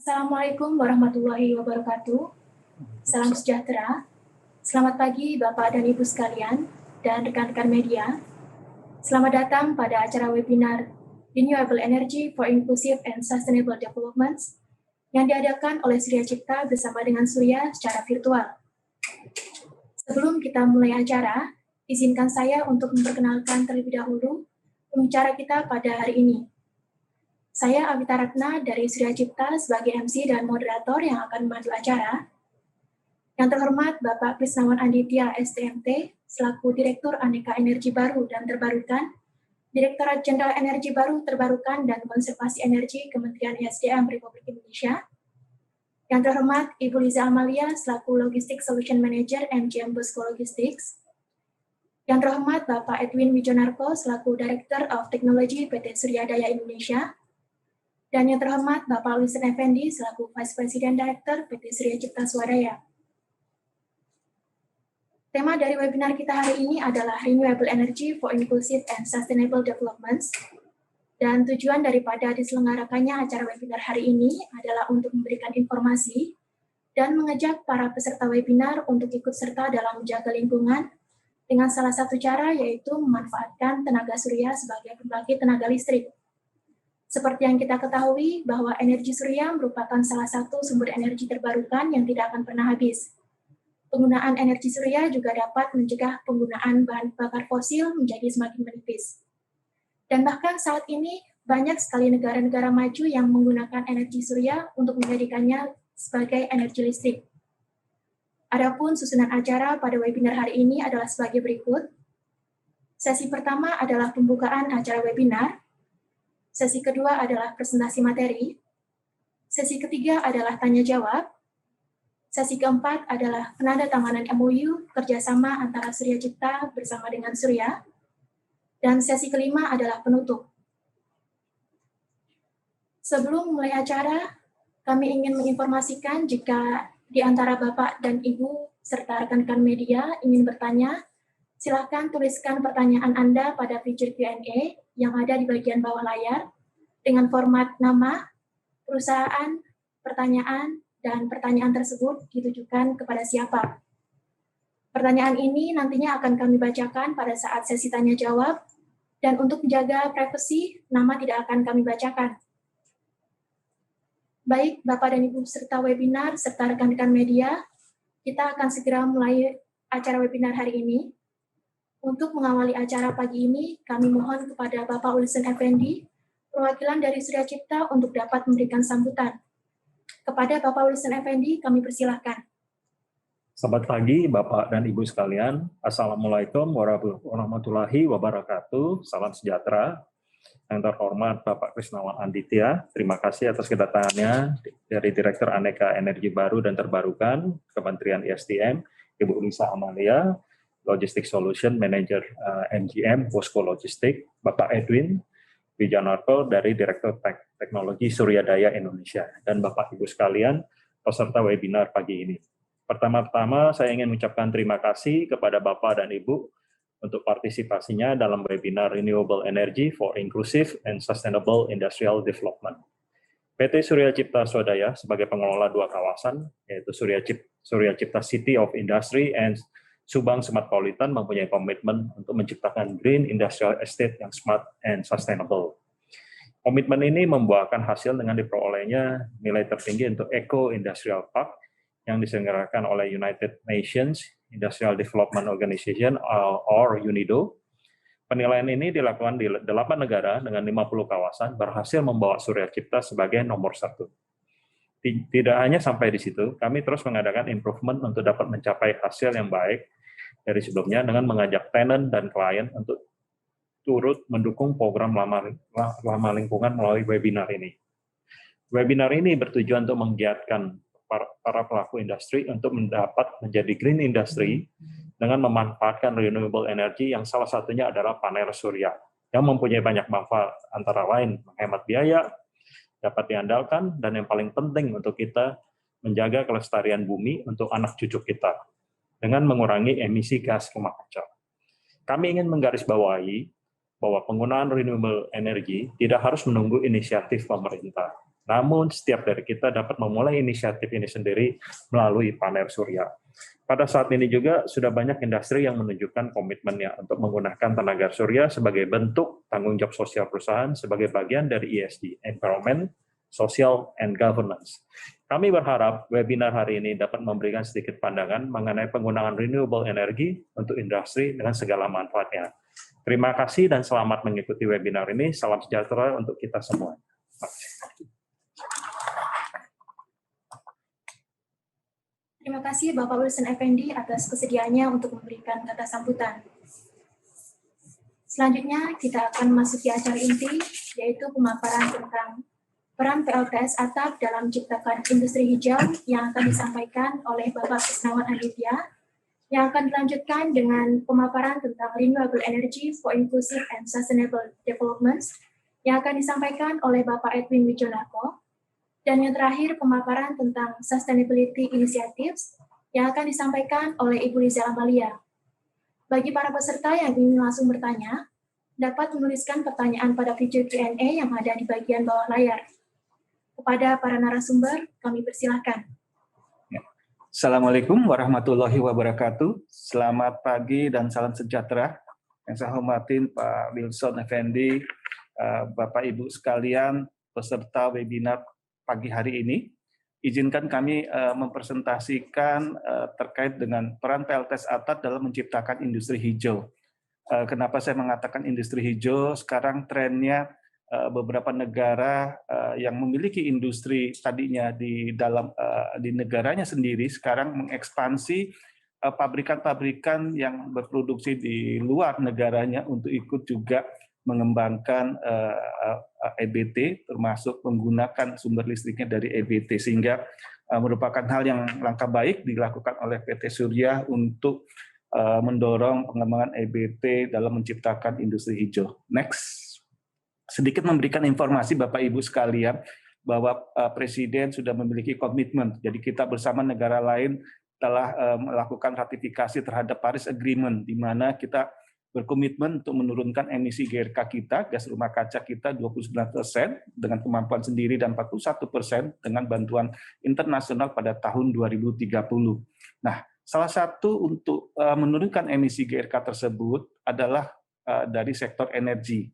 Assalamualaikum warahmatullahi wabarakatuh. Salam sejahtera. Selamat pagi Bapak dan Ibu sekalian dan rekan-rekan media. Selamat datang pada acara webinar Renewable Energy for Inclusive and Sustainable Development yang diadakan oleh Surya Cipta bersama dengan Surya secara virtual. Sebelum kita mulai acara, izinkan saya untuk memperkenalkan terlebih dahulu pembicara kita pada hari ini. Saya Avita Ratna dari Surya Cipta sebagai MC dan moderator yang akan memandu acara. Yang terhormat Bapak Krisnawan Anditya, STMT, selaku Direktur Aneka Energi Baru dan Terbarukan, Direktorat Jenderal Energi Baru, Terbarukan, dan Konservasi Energi Kementerian ESDM Republik Indonesia. Yang terhormat Ibu Liza Amalia, selaku Logistik Solution Manager MGM Bosco Logistics. Yang terhormat Bapak Edwin Wijonarko, selaku Director of Technology PT Surya Daya Indonesia. Dan yang terhormat Bapak Wilson Effendi selaku Vice President Director PT Surya Cipta Swadaya. Tema dari webinar kita hari ini adalah Renewable Energy for Inclusive and Sustainable Development. Dan tujuan daripada diselenggarakannya acara webinar hari ini adalah untuk memberikan informasi dan mengajak para peserta webinar untuk ikut serta dalam menjaga lingkungan dengan salah satu cara yaitu memanfaatkan tenaga surya sebagai pembangkit tenaga listrik. Seperti yang kita ketahui bahwa energi surya merupakan salah satu sumber energi terbarukan yang tidak akan pernah habis. Penggunaan energi surya juga dapat mencegah penggunaan bahan bakar fosil menjadi semakin menipis. Dan bahkan saat ini banyak sekali negara-negara maju yang menggunakan energi surya untuk menjadikannya sebagai energi listrik. Adapun susunan acara pada webinar hari ini adalah sebagai berikut. Sesi pertama adalah pembukaan acara webinar. Sesi kedua adalah presentasi materi. Sesi ketiga adalah tanya jawab. Sesi keempat adalah penandatanganan MOU kerjasama antara Surya Cipta bersama dengan Surya. Dan sesi kelima adalah penutup. Sebelum mulai acara, kami ingin menginformasikan jika di antara Bapak dan Ibu serta rekan-rekan media ingin bertanya, silakan tuliskan pertanyaan Anda pada fitur Q&A yang ada di bagian bawah layar dengan format nama, perusahaan, pertanyaan, dan pertanyaan tersebut ditujukan kepada siapa. Pertanyaan ini nantinya akan kami bacakan pada saat sesi tanya jawab, dan untuk menjaga privasi, nama tidak akan kami bacakan. Baik, Bapak dan Ibu serta webinar serta rekan-rekan media, kita akan segera mulai acara webinar hari ini. Untuk mengawali acara pagi ini, kami mohon kepada Bapak Wilson Effendi, perwakilan dari Surya Cipta untuk dapat memberikan sambutan. Kepada Bapak Wilson Effendi, kami persilahkan. Selamat pagi Bapak dan Ibu sekalian. Assalamualaikum warahmatullahi wabarakatuh. Salam sejahtera. Yang terhormat Bapak Krisnawan Anditya, terima kasih atas kedatangannya dari Direktur Aneka Energi Baru dan Terbarukan, Kementerian ESDM, Ibu Liza Amalia, Logistic Solution Manager MGM Bosco Logistics, Bapak Edwin Wijonarko dari Direktur Teknologi Surya Daya Indonesia, dan Bapak Ibu sekalian peserta webinar pagi ini. Pertama-tama saya ingin mengucapkan terima kasih kepada Bapak dan Ibu untuk partisipasinya dalam webinar Renewable Energy for Inclusive and Sustainable Industrial Development. PT Surya Cipta Swadaya sebagai pengelola dua kawasan, yaitu Surya Cipta City of Industry and Subang Smartpolitan mempunyai komitmen untuk menciptakan Green Industrial Estate yang smart and sustainable. Komitmen ini membuahkan hasil dengan diperolehnya nilai tertinggi untuk Eco Industrial Park yang diselenggarakan oleh United Nations Industrial Development Organization or UNIDO. Penilaian ini dilakukan di 8 negara dengan 50 kawasan berhasil membawa Surya Cipta sebagai nomor 1. Tidak hanya sampai di situ, kami terus mengadakan improvement untuk dapat mencapai hasil yang baik dari sebelumnya dengan mengajak tenant dan klien untuk turut mendukung program lama lingkungan melalui webinar ini. Webinar ini bertujuan untuk menggiatkan para pelaku industri untuk mendapat menjadi green industry dengan memanfaatkan renewable energy yang salah satunya adalah panel surya yang mempunyai banyak manfaat antara lain menghemat biaya, dapat diandalkan, dan yang paling penting untuk kita menjaga kelestarian bumi untuk anak cucu kita dengan mengurangi emisi gas rumah kaca. Kami ingin menggarisbawahi bahwa penggunaan renewable energy tidak harus menunggu inisiatif pemerintah, Namun setiap dari kita dapat memulai inisiatif ini sendiri melalui panel surya. Pada saat ini juga sudah banyak industri yang menunjukkan komitmennya untuk menggunakan tenaga surya sebagai bentuk tanggung jawab sosial perusahaan sebagai bagian dari ESG, Environment, Social, and Governance. Kami berharap webinar hari ini dapat memberikan sedikit pandangan mengenai penggunaan renewable energy untuk industri dengan segala manfaatnya. Terima kasih dan selamat mengikuti webinar ini. Salam sejahtera untuk kita semua. Terima kasih Bapak Wilson Effendi atas kesediaannya untuk memberikan kata sambutan. Selanjutnya kita akan memasuki acara inti, yaitu pemaparan tentang peran PLTS Atap dalam menciptakan industri hijau yang akan disampaikan oleh Bapak Krisnawan Aditya, yang akan dilanjutkan dengan pemaparan tentang renewable energy for inclusive and sustainable development yang akan disampaikan oleh Bapak Edwin Wijonarko. Dan yang terakhir, pemaparan tentang Sustainability Initiatives yang akan disampaikan oleh Ibu Liza Amalia. Bagi para peserta yang ingin langsung bertanya, dapat menuliskan pertanyaan pada fitur Q&A yang ada di bagian bawah layar. Kepada para narasumber, kami persilahkan. Assalamualaikum warahmatullahi wabarakatuh. Selamat pagi dan salam sejahtera. Yang saya hormatin Pak Wilson Effendi, Bapak Ibu sekalian, peserta webinar pagi hari ini, izinkan kami mempresentasikan terkait dengan peran PLTS Atap dalam menciptakan industri hijau. Kenapa saya mengatakan industri hijau? Sekarang trennya beberapa negara yang memiliki industri tadinya di negaranya sendiri sekarang mengekspansi pabrikan-pabrikan yang berproduksi di luar negaranya untuk ikut juga mengembangkan EBT, termasuk menggunakan sumber listriknya dari EBT, sehingga merupakan hal yang langkah baik dilakukan oleh PT Surya untuk mendorong pengembangan EBT dalam menciptakan industri hijau. Next, sedikit memberikan informasi Bapak Ibu sekalian bahwa Presiden sudah memiliki komitmen, jadi kita bersama negara lain telah melakukan ratifikasi terhadap Paris Agreement, di mana kita berkomitmen untuk menurunkan emisi GRK kita, gas rumah kaca kita 29% dengan kemampuan sendiri dan 41% dengan bantuan internasional pada tahun 2030. Nah, salah satu untuk menurunkan emisi GRK tersebut adalah dari sektor energi.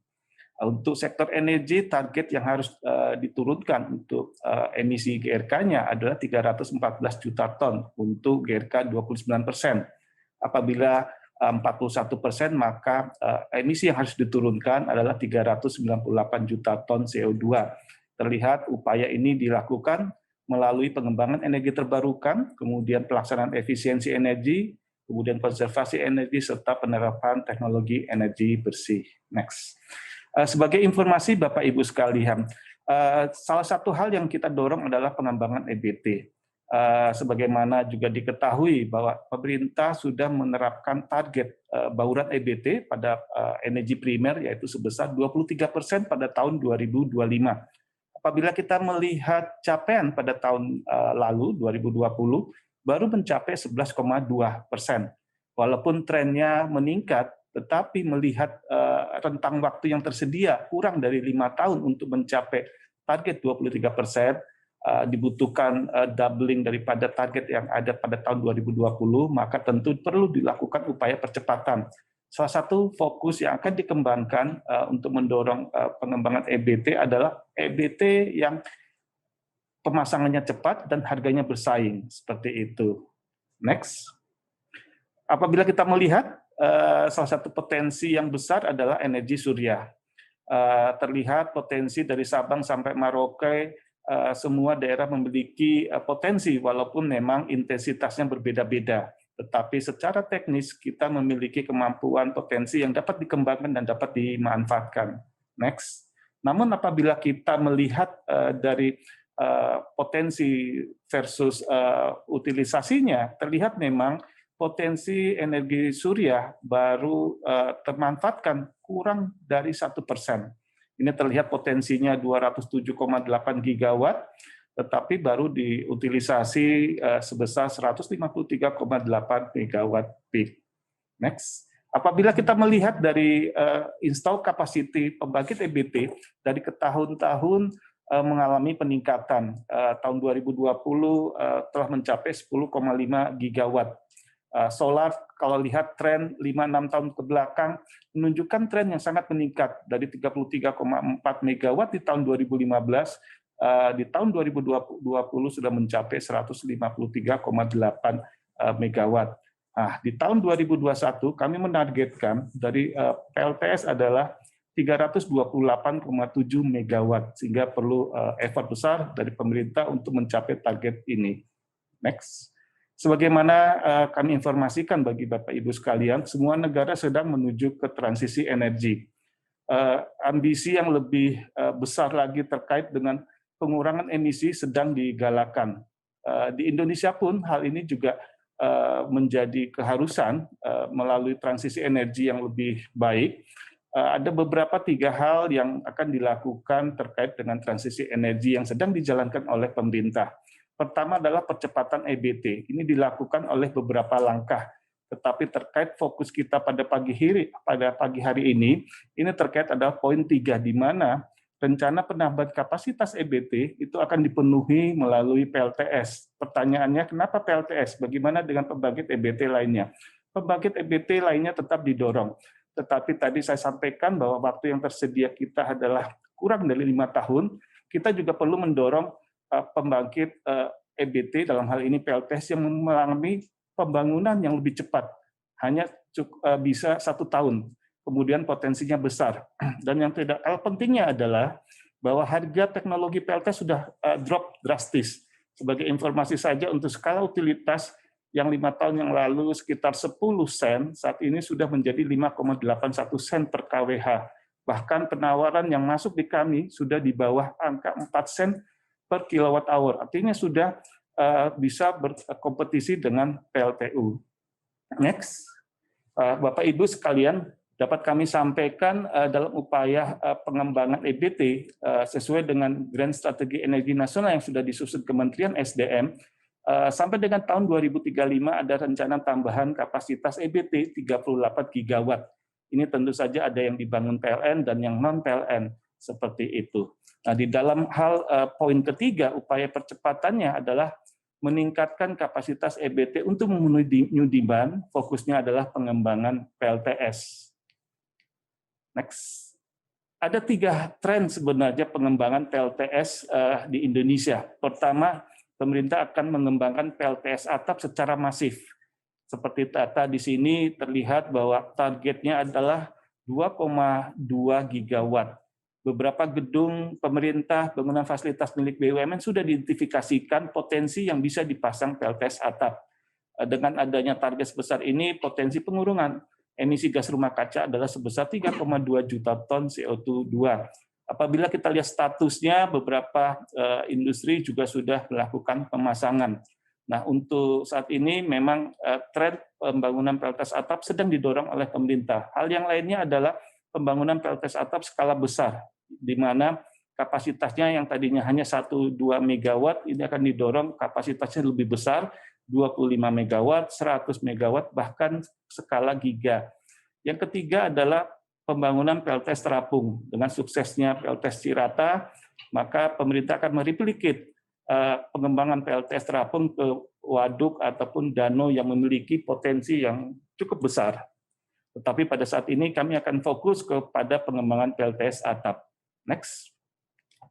Untuk sektor energi, target yang harus diturunkan untuk emisi GRK-nya adalah 314 juta ton untuk GRK 29%. Apabila 41%, maka emisi yang harus diturunkan adalah 398 juta ton CO2. Terlihat upaya ini dilakukan melalui pengembangan energi terbarukan, kemudian pelaksanaan efisiensi energi, kemudian konservasi energi, serta penerapan teknologi energi bersih. Next. Sebagai informasi Bapak Ibu sekalian, salah satu hal yang kita dorong adalah pengembangan EBT. Sebagaimana juga diketahui bahwa pemerintah sudah menerapkan target bauran EBT pada energi primer yaitu sebesar 23% pada tahun 2025. Apabila kita melihat capaian pada tahun lalu 2020 baru mencapai 11,2%. Walaupun trennya meningkat, tetapi melihat rentang waktu yang tersedia kurang dari 5 tahun untuk mencapai target 23%, dibutuhkan doubling daripada target yang ada pada tahun 2020, maka tentu perlu dilakukan upaya percepatan. Salah satu fokus yang akan dikembangkan untuk mendorong pengembangan EBT adalah EBT yang pemasangannya cepat dan harganya bersaing, seperti itu. Next. Apabila kita melihat, salah satu potensi yang besar adalah energi surya. Terlihat potensi dari Sabang sampai Merauke, semua daerah memiliki potensi walaupun memang intensitasnya berbeda-beda. Tetapi secara teknis kita memiliki kemampuan potensi yang dapat dikembangkan dan dapat dimanfaatkan. Next. Namun apabila kita melihat dari potensi versus utilisasinya, terlihat memang potensi energi surya baru termanfaatkan kurang dari 1%. Ini terlihat potensinya 207,8 gigawatt, tetapi baru diutilisasi sebesar 153,8 megawatt peak. Next. Apabila kita melihat dari install capacity pembangkit EBT dari ke tahun-tahun mengalami peningkatan. Tahun 2020 telah mencapai 10,5 gigawatt. Solar kalau lihat tren 5-6 tahun ke belakang menunjukkan tren yang sangat meningkat dari 33,4 megawatt di tahun 2015, di tahun 2020 sudah mencapai 153,8 megawatt. Nah, di tahun 2021 kami menargetkan dari PLTS adalah 328,7 megawatt, sehingga perlu effort besar dari pemerintah untuk mencapai target ini. Next. Sebagaimana kami informasikan bagi Bapak Ibu sekalian, semua negara sedang menuju ke transisi energi. Ambisi yang lebih besar lagi terkait dengan pengurangan emisi sedang digalakan. Di Indonesia pun hal ini juga menjadi keharusan melalui transisi energi yang lebih baik. Ada beberapa 3 hal yang akan dilakukan terkait dengan transisi energi yang sedang dijalankan oleh pemerintah. Pertama adalah percepatan EBT. Ini dilakukan oleh beberapa langkah. Tetapi terkait fokus kita pada pagi hari ini terkait adalah poin 3, di mana rencana penambahan kapasitas EBT itu akan dipenuhi melalui PLTS. Pertanyaannya, kenapa PLTS? Bagaimana dengan pembangkit EBT lainnya? Pembangkit EBT lainnya tetap didorong. Tetapi tadi saya sampaikan bahwa waktu yang tersedia kita adalah kurang dari 5 tahun. Kita juga perlu mendorong pembangkit EBT, dalam hal ini PLTS, yang mengalami pembangunan yang lebih cepat, hanya bisa 1 tahun, kemudian potensinya besar. Dan yang tidak kalah pentingnya adalah bahwa harga teknologi PLTS sudah drop drastis. Sebagai informasi saja, untuk skala utilitas yang 5 tahun yang lalu sekitar 10 sen, saat ini sudah menjadi 5,81 sen per kWh. Bahkan penawaran yang masuk di kami sudah di bawah angka 4 sen per kilowatt hour. Artinya sudah bisa berkompetisi dengan PLTU. Next. Bapak Ibu sekalian, dapat kami sampaikan dalam upaya pengembangan EBT sesuai dengan Grand Strategi Energi Nasional yang sudah disusun Kementerian SDM, sampai dengan tahun 2035 ada rencana tambahan kapasitas EBT 38 gigawatt. Ini tentu saja ada yang dibangun PLN dan yang non-PLN, seperti itu. Nah, di dalam hal poin ketiga, upaya percepatannya adalah meningkatkan kapasitas EBT untuk memenuhi new demand, fokusnya adalah pengembangan PLTS. Next. Ada 3 tren sebenarnya pengembangan PLTS di Indonesia. Pertama, pemerintah akan mengembangkan PLTS atap secara masif. Seperti data di sini terlihat bahwa targetnya adalah 2,2 gigawatt. Beberapa gedung pemerintah, bangunan fasilitas milik BUMN sudah diidentifikasikan potensi yang bisa dipasang PLTS atap. Dengan adanya target sebesar ini, potensi pengurangan emisi gas rumah kaca adalah sebesar 3,2 juta ton CO2. Apabila kita lihat statusnya, beberapa industri juga sudah melakukan pemasangan. Nah, untuk saat ini memang tren pembangunan PLTS atap sedang didorong oleh pemerintah. Hal yang lainnya adalah pembangunan PLTS atap skala besar, di mana kapasitasnya yang tadinya hanya 1-2 megawatt, ini akan didorong kapasitasnya lebih besar, 25 megawatt, 100 megawatt, bahkan skala giga. Yang ketiga adalah pembangunan PLTS terapung. Dengan suksesnya PLTS Cirata, maka pemerintah akan mereplikit pengembangan PLTS terapung ke waduk ataupun danau yang memiliki potensi yang cukup besar. Tetapi pada saat ini kami akan fokus kepada pengembangan PLTS atap. Next.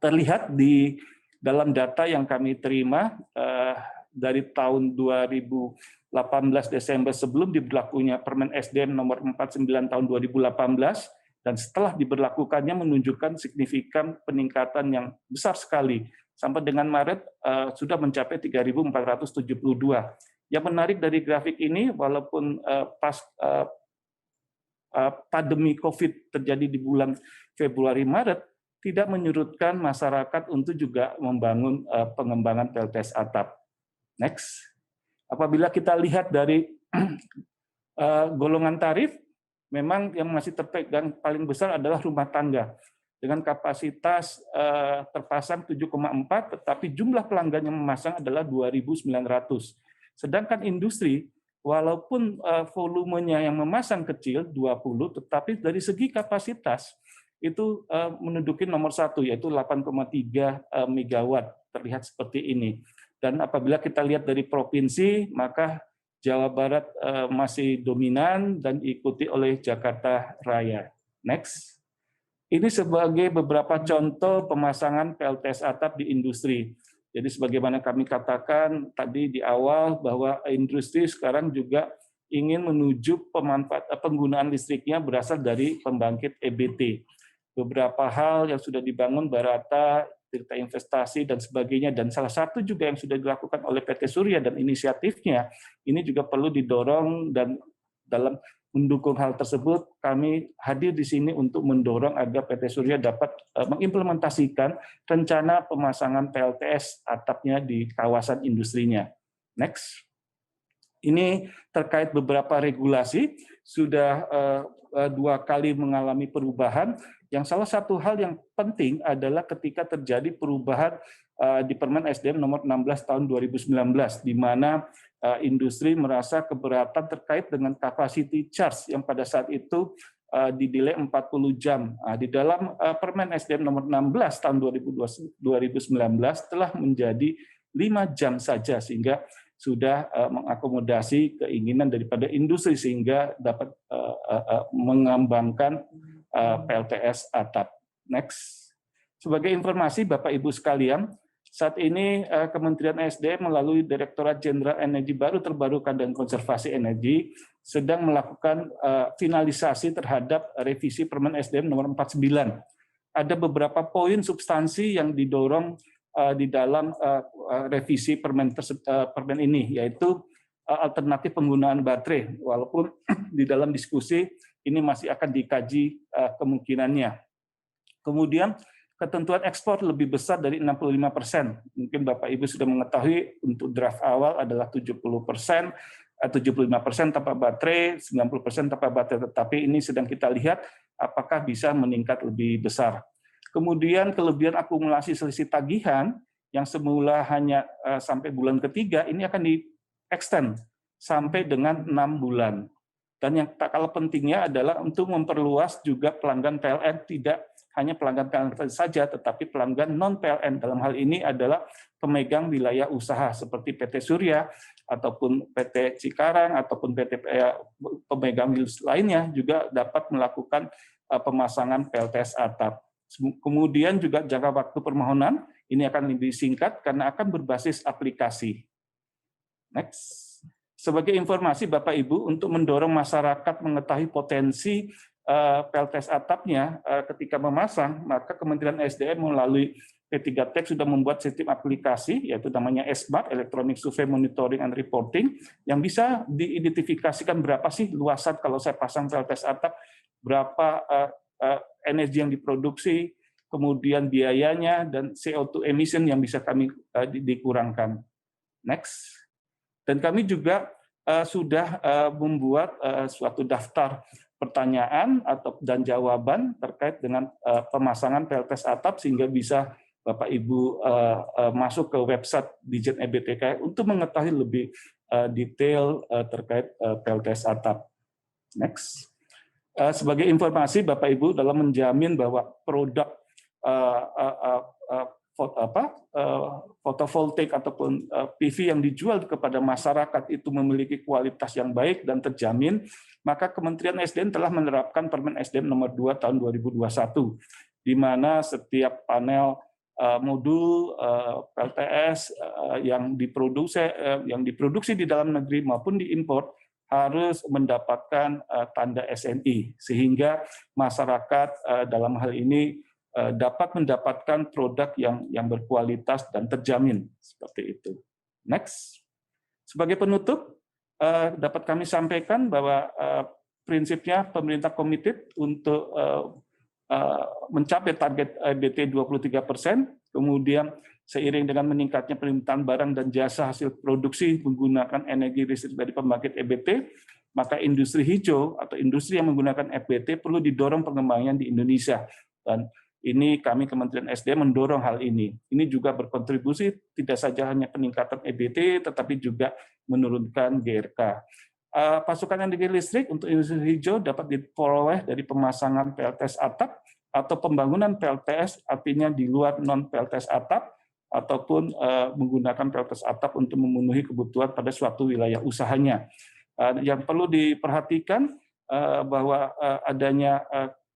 Terlihat di dalam data yang kami terima dari tahun 2018 Desember sebelum diberlakunya Permen SDM nomor 49 tahun 2018 dan setelah diberlakukannya menunjukkan signifikan peningkatan yang besar sekali. Sampai dengan Maret sudah mencapai 3.472. Yang menarik dari grafik ini, walaupun pas pandemi COVID terjadi di bulan Februari-Maret, tidak menyurutkan masyarakat untuk juga membangun pengembangan PLTS atap. Next. Apabila kita lihat dari golongan tarif, memang yang masih terpegang paling besar adalah rumah tangga. Dengan kapasitas terpasang 7,4, tetapi jumlah pelanggan yang memasang adalah 2.900. Sedangkan industri, walaupun volumenya yang memasang kecil, 20, tetapi dari segi kapasitas, itu menduduki nomor 1, yaitu 8,3 megawatt, terlihat seperti ini. Dan apabila kita lihat dari provinsi, maka Jawa Barat masih dominan dan diikuti oleh Jakarta Raya. Next. Ini sebagai beberapa contoh pemasangan PLTS atap di industri. Jadi sebagaimana kami katakan tadi di awal bahwa industri sekarang juga ingin menuju penggunaan listriknya berasal dari pembangkit EBT. Beberapa hal yang sudah dibangun Barata, Tirta Investasi dan sebagainya, dan salah satu juga yang sudah dilakukan oleh PT Surya dan inisiatifnya ini juga perlu didorong, dan dalam mendukung hal tersebut kami hadir di sini untuk mendorong agar PT Surya dapat mengimplementasikan rencana pemasangan PLTS atapnya di kawasan industrinya. Next. Ini terkait beberapa regulasi, sudah 2 kali mengalami perubahan. Yang salah satu hal yang penting adalah ketika terjadi perubahan di Permen SDM nomor 16 tahun 2019, di mana industri merasa keberatan terkait dengan capacity charge yang pada saat itu didelay 40 jam. Di dalam Permen SDM nomor 16 tahun 2019 telah menjadi 5 jam saja, sehingga sudah mengakomodasi keinginan daripada industri sehingga dapat mengembangkan PLTS atap. Next. Sebagai informasi Bapak Ibu sekalian, saat ini Kementerian SDM melalui Direktorat Jenderal Energi Baru Terbarukan dan Konservasi Energi sedang melakukan finalisasi terhadap revisi Permen SDM nomor 49. Ada beberapa poin substansi yang didorong di dalam revisi permen ini, yaitu alternatif penggunaan baterai, walaupun di dalam diskusi ini masih akan dikaji kemungkinannya. Kemudian ketentuan ekspor lebih besar dari 65%. Mungkin Bapak Ibu sudah mengetahui untuk draft awal adalah 70%, 75% tanpa baterai, 90% tanpa baterai, tetapi ini sedang kita lihat apakah bisa meningkat lebih besar. Kemudian kelebihan akumulasi selisih tagihan yang semula hanya sampai bulan ketiga, ini akan di-extend sampai dengan 6 bulan. Dan yang tak kalah pentingnya adalah untuk memperluas juga pelanggan PLN, tidak hanya pelanggan PLN saja, tetapi pelanggan non-PLN. Dalam hal ini adalah pemegang wilayah usaha seperti PT Surya, ataupun PT Cikarang, ataupun PT pemegang lainnya juga dapat melakukan pemasangan PLTS atap. Kemudian juga jangka waktu permohonan ini akan lebih singkat karena akan berbasis aplikasi. Next. Sebagai informasi Bapak Ibu, untuk mendorong masyarakat mengetahui potensi PLTS atapnya ketika memasang, maka Kementerian SDM melalui P3Tech sudah membuat sistem aplikasi, yaitu namanya SMART, Electronic Survey Monitoring and Reporting, yang bisa diidentifikasikan berapa sih luasan kalau saya pasang PLTS atap, berapa energi yang diproduksi, kemudian biayanya, dan CO2 emission yang bisa kami dikurangkan. Next. Dan kami juga sudah membuat suatu daftar pertanyaan dan jawaban terkait dengan pemasangan PLTS atap, sehingga bisa Bapak Ibu masuk ke website Dijen EBTK untuk mengetahui lebih detail terkait PLTS atap. Next. Sebagai informasi Bapak Ibu, dalam menjamin bahwa produk fotovoltaik ataupun PV yang dijual kepada masyarakat itu memiliki kualitas yang baik dan terjamin, maka Kementerian SDM telah menerapkan Permen SDM nomor 2 tahun 2021, di mana setiap panel modul PLTS yang diproduksi di dalam negeri maupun diimpor harus mendapatkan tanda SNI, sehingga masyarakat dalam hal ini dapat mendapatkan produk yang berkualitas dan terjamin, seperti itu. Next. Sebagai penutup, dapat kami sampaikan bahwa prinsipnya pemerintah komited untuk mencapai target EBT 23%, kemudian seiring dengan meningkatnya permintaan barang dan jasa hasil produksi menggunakan energi listrik dari pembangkit EBT, maka industri hijau atau industri yang menggunakan EBT perlu didorong pengembangan di Indonesia. Dan ini kami Kementerian SDM mendorong hal ini. Ini juga berkontribusi tidak saja hanya peningkatan EBT, tetapi juga menurunkan GRK. Pasokan energi listrik untuk industri hijau dapat diperoleh dari pemasangan PLTS atap atau pembangunan PLTS, artinya di luar non-PLTS atap, ataupun menggunakan PLTS atap untuk memenuhi kebutuhan pada suatu wilayah usahanya. Yang perlu diperhatikan bahwa adanya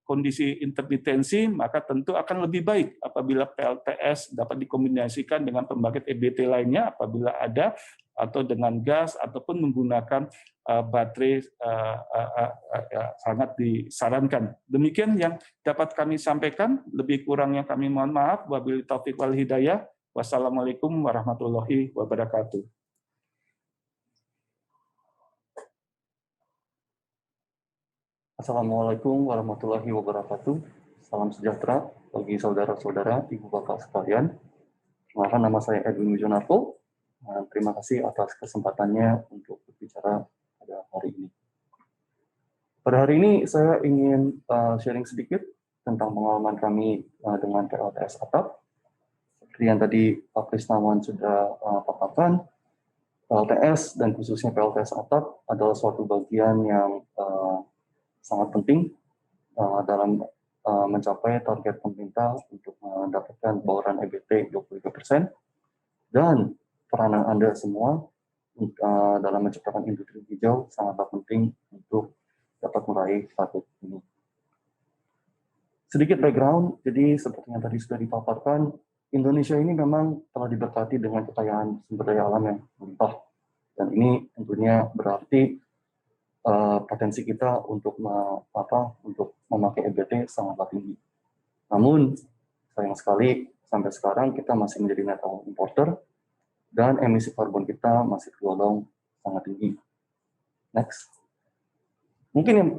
kondisi intermitensi, maka tentu akan lebih baik apabila PLTS dapat dikombinasikan dengan pembangkit EBT lainnya apabila ada, atau dengan gas, ataupun menggunakan baterai sangat disarankan. Demikian yang dapat kami sampaikan, lebih kurangnya kami mohon maaf. Wabillahi taufiq wal hidayah. Wassalamualaikum warahmatullahi wabarakatuh. Assalamualaikum warahmatullahi wabarakatuh. Salam sejahtera bagi saudara-saudara, ibu bapak sekalian. Perkenalkan, nama saya Edwin Wijonarko. Terima kasih atas kesempatannya untuk berbicara pada hari ini. Pada hari ini saya ingin sharing sedikit tentang pengalaman kami dengan PLTS atap. Seperti yang tadi Pak Krisnawan sudah paparkan, PLTS dan khususnya PLTS atap adalah suatu bagian yang sangat penting dalam mencapai target pemerintah untuk mendapatkan bauran EBT 23%, dan peranan Anda semua dalam menciptakan industri hijau sangatlah penting untuk dapat meraih target ini. Sedikit background, jadi seperti yang tadi sudah dipaparkan, Indonesia ini memang telah diberkati dengan kekayaan sumber daya alam yang melimpah, dan ini tentunya berarti potensi kita untuk memakai EBT sangatlah tinggi. Namun sayang sekali sampai sekarang kita masih menjadi net importer dan emisi karbon kita masih tergolong sangat tinggi. Next. Mungkin yang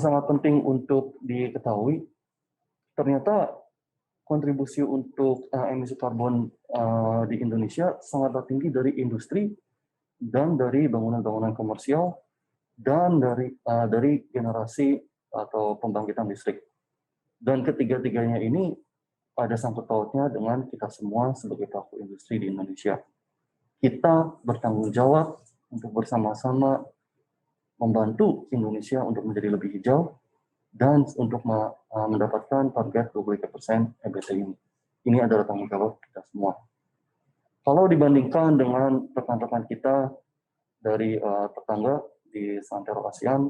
sangat penting untuk diketahui, ternyata kontribusi untuk emisi karbon di Indonesia sangatlah tinggi dari industri dan dari bangunan-bangunan komersial dan dari generasi atau pembangkitan listrik. Dan ketiga-tiganya ini ada sangkut pautnya dengan kita semua sebagai pelaku industri di Indonesia. Kita bertanggung jawab untuk bersama-sama membantu Indonesia untuk menjadi lebih hijau dan untuk mendapatkan target 23% EBT ini. Ini adalah tanggung jawab kita semua. Kalau dibandingkan dengan rekan-rekan kita dari tetangga di seantero ASEAN,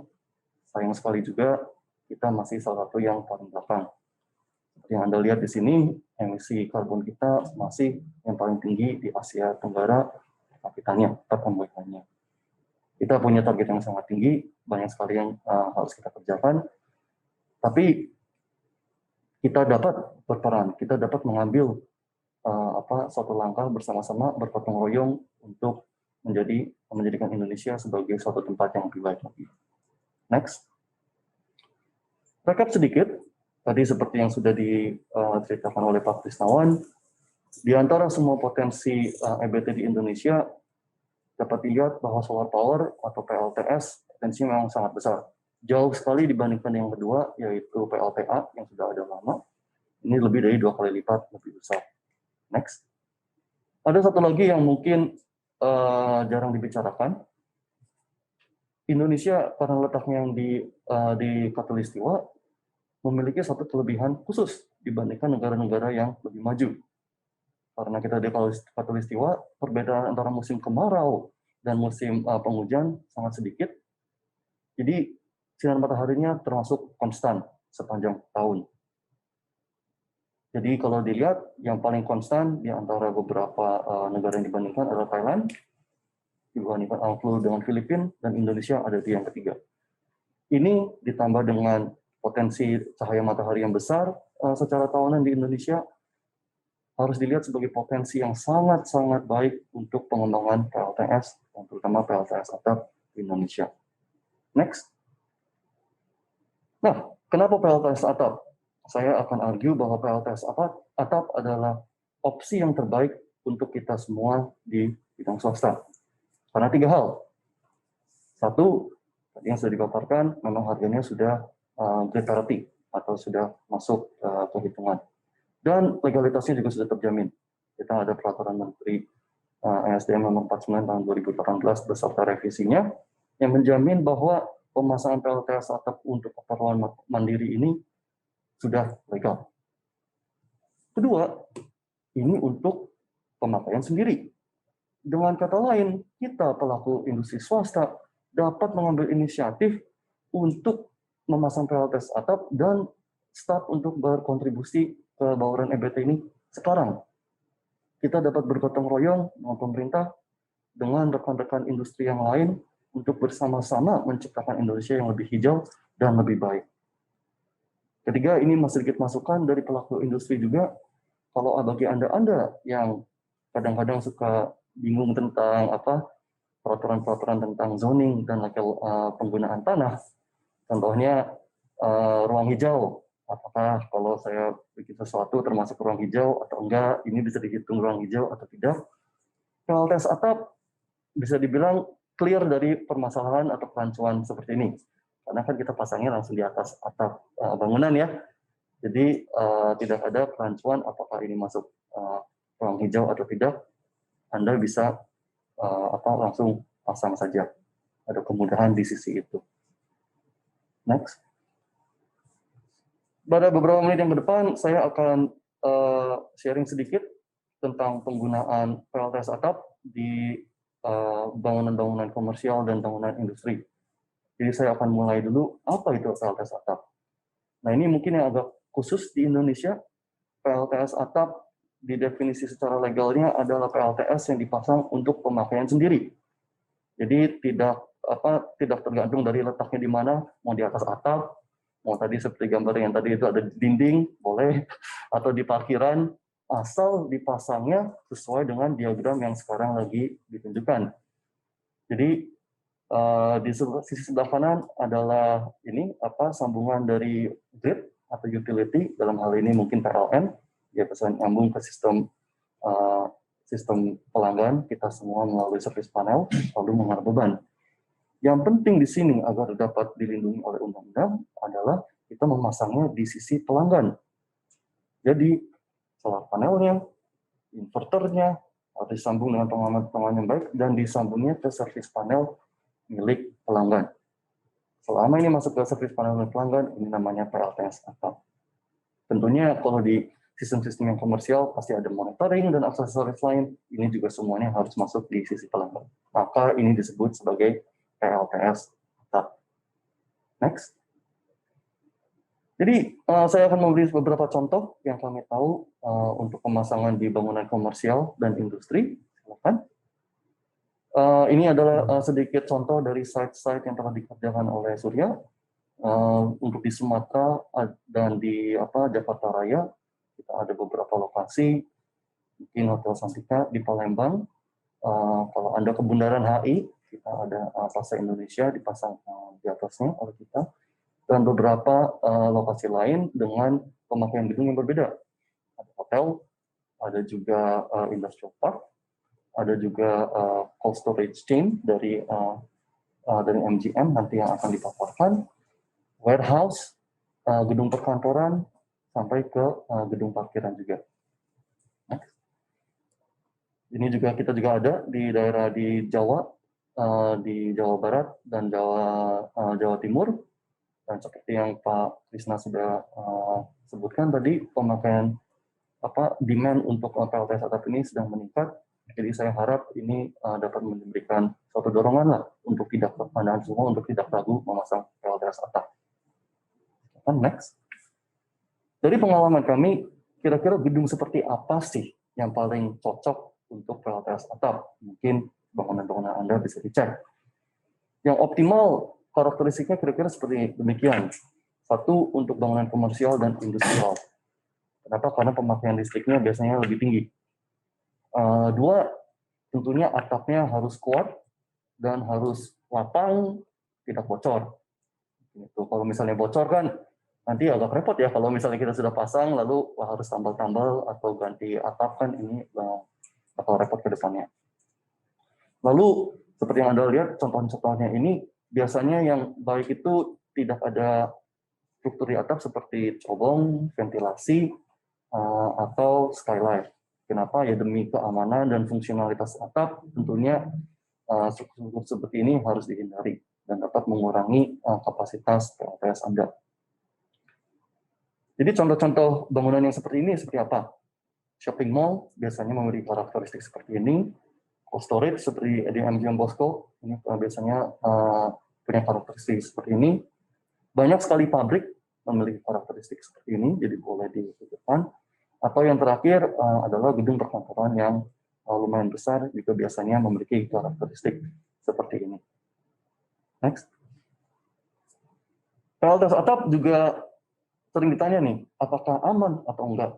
sayang sekali juga kita masih salah satu yang paling belakang. Seperti yang Anda lihat di sini, emisi karbon kita masih yang paling tinggi di Asia Tenggara kapitanya, per kapitanya. Kita punya target yang sangat tinggi, banyak sekali yang harus kita kerjakan, tapi kita dapat berperan, kita dapat mengambil suatu langkah bersama-sama bergotong royong untuk menjadikan Indonesia sebagai suatu tempat yang lebih baik lagi. Next. Rekap sedikit, tadi seperti yang sudah diceritakan oleh Pak Krisnawan, di antara semua potensi EBT di Indonesia, dapat dilihat bahwa solar power atau PLTS potensinya memang sangat besar. Jauh sekali dibandingkan yang kedua, yaitu PLTA yang sudah ada lama. Ini lebih dari 2 kali lipat lebih besar. Next. Ada satu lagi yang mungkin jarang dibicarakan. Indonesia karena letaknya yang di Khatulistiwa memiliki satu kelebihan khusus dibandingkan negara-negara yang lebih maju. Karena kita di Khatulistiwa, perbedaan antara musim kemarau dan musim penghujan sangat sedikit. Jadi sinar mataharinya termasuk konstan sepanjang tahun. Jadi kalau dilihat yang paling konstan di antara beberapa negara yang dibandingkan adalah Thailand, dibandingkan angklo dengan Filipina, dan Indonesia ada di yang ketiga. Ini ditambah dengan potensi cahaya matahari yang besar secara tahunan di Indonesia, harus dilihat sebagai potensi yang sangat-sangat baik untuk pengembangan PLTS, terutama PLTS atap di Indonesia. Next. Nah, kenapa PLTS atap? Saya akan argue bahwa PLTS atap adalah opsi yang terbaik untuk kita semua di bidang swasta. Karena 3 hal. Satu, tadi yang sudah dipaparkan, memang harganya sudah grid parity atau sudah masuk ke hitungan. Dan legalitasnya juga sudah terjamin. Kita ada peraturan Menteri ESDM nomor 49 tahun 2018 beserta revisinya yang menjamin bahwa pemasangan PLTS atap untuk keperluan mandiri ini sudah legal. Kedua, ini untuk pemakaian sendiri. Dengan kata lain, kita pelaku industri swasta dapat mengambil inisiatif untuk memasang PLTS atap dan start untuk berkontribusi ke bauran EBT ini sekarang. Kita dapat bergotong royong dengan pemerintah, dengan rekan-rekan industri yang lain untuk bersama-sama menciptakan Indonesia yang lebih hijau dan lebih baik. Ketiga, ini sedikit masukan dari pelaku industri juga. Kalau bagi Anda yang kadang-kadang suka bingung tentang peraturan-peraturan tentang zoning dan legal penggunaan tanah, contohnya ruang hijau. Apakah kalau saya bikin sesuatu termasuk ruang hijau atau enggak, ini bisa dihitung ruang hijau atau tidak. PLTS atap bisa dibilang clear dari permasalahan atau kerancuan seperti ini. Karena kan kita pasangnya langsung di atas atap bangunan ya. Jadi tidak ada kerancuan apakah ini masuk ruang hijau atau tidak. Anda bisa langsung pasang saja. Ada kemudahan di sisi itu. Next. Pada beberapa menit yang ke depan, saya akan sharing sedikit tentang penggunaan PLTS atap di bangunan-bangunan komersial dan bangunan industri. Jadi saya akan mulai dulu, apa itu PLTS atap? Nah ini mungkin yang agak khusus di Indonesia. PLTS atap didefinisi secara legalnya adalah PLTS yang dipasang untuk pemakaian sendiri. Jadi tidak tergantung dari letaknya di mana, mau di atas atap, mau tadi seperti gambar yang tadi itu ada di dinding, boleh, atau di parkiran, asal dipasangnya sesuai dengan diagram yang sekarang lagi ditunjukkan. Jadi di sisi sebelah kanan adalah ini sambungan dari grid atau utility, dalam hal ini mungkin PLN, dia bisa nyambung ke sistem pelanggan kita semua melalui service panel, lalu mengarah beban. Yang penting di sini agar dapat dilindungi oleh undang-undang adalah kita memasangnya di sisi pelanggan. Jadi solar panelnya, inverternya harus disambung dengan pengaman yang baik dan disambungnya ke service panel milik pelanggan. Selama ini masuk ke service panel milik pelanggan, ini namanya PLTS atap. Tentunya kalau di sistem-sistem yang komersial pasti ada monitoring dan aksesoris lain. Ini juga semuanya harus masuk di sisi pelanggan. Maka ini disebut sebagai PLTS atap. Next. Jadi saya akan memberi beberapa contoh yang kami tahu untuk pemasangan di bangunan komersial dan industri. Silakan. Ini adalah sedikit contoh dari site-site yang telah dikerjakan oleh Surya. Untuk di Sumatera dan di Jakarta Raya, kita ada beberapa lokasi, mungkin Hotel Santika di Palembang. Kalau Anda ke Bundaran HI, kita ada Plaza Indonesia dipasang di atasnya oleh kita. Dan beberapa lokasi lain dengan pemakaian gedung yang berbeda. Ada hotel, ada juga industrial park, ada juga cold storage chain dari MGM nanti yang akan dipaparkan, warehouse, gedung perkantoran, sampai ke gedung parkiran juga. Ini juga kita juga ada di daerah di Jawa Barat dan Jawa Timur. Dan seperti yang Pak Krisna sudah sebutkan tadi, pemakaian demand untuk PLTS atap ini sedang meningkat. Jadi saya harap ini dapat memberikan suatu dorongan lah untuk tidak Anda semua untuk tidak ragu memasang PLTS atap. Next. Dari pengalaman kami, kira-kira gedung seperti apa sih yang paling cocok untuk PLTS atap? Mungkin bangunan-bangunan Anda bisa dicek. Yang optimal karakteristiknya kira-kira seperti demikian. Satu, untuk bangunan komersial dan industrial. Kenapa? Karena pemakaian listriknya biasanya lebih tinggi. Dua, tentunya atapnya harus kuat dan harus lapang, tidak bocor. Gitu. Kalau misalnya bocor kan nanti agak repot ya kalau misalnya kita sudah pasang lalu harus tambal-tambal atau ganti atap kan ini bakal repot ke depannya. Lalu seperti yang Anda lihat contoh-contohnya ini biasanya yang baik itu tidak ada struktur di atap seperti cobong, ventilasi, atau skylight. Kenapa? Ya demi keamanan dan fungsionalitas atap tentunya struktur seperti ini harus dihindari dan dapat mengurangi kapasitas PLTS Anda. Jadi contoh-contoh bangunan yang seperti ini seperti apa? Shopping mall biasanya memiliki karakteristik seperti ini. Cold storage seperti di MGM Bosco ini biasanya punya karakteristik seperti ini. Banyak sekali pabrik memiliki karakteristik seperti ini, jadi boleh ditunjukkan. Atau yang terakhir adalah gedung perkantoran yang lumayan besar juga biasanya memiliki karakteristik seperti ini. Next. PLTS atap juga sering ditanya nih, apakah aman atau enggak?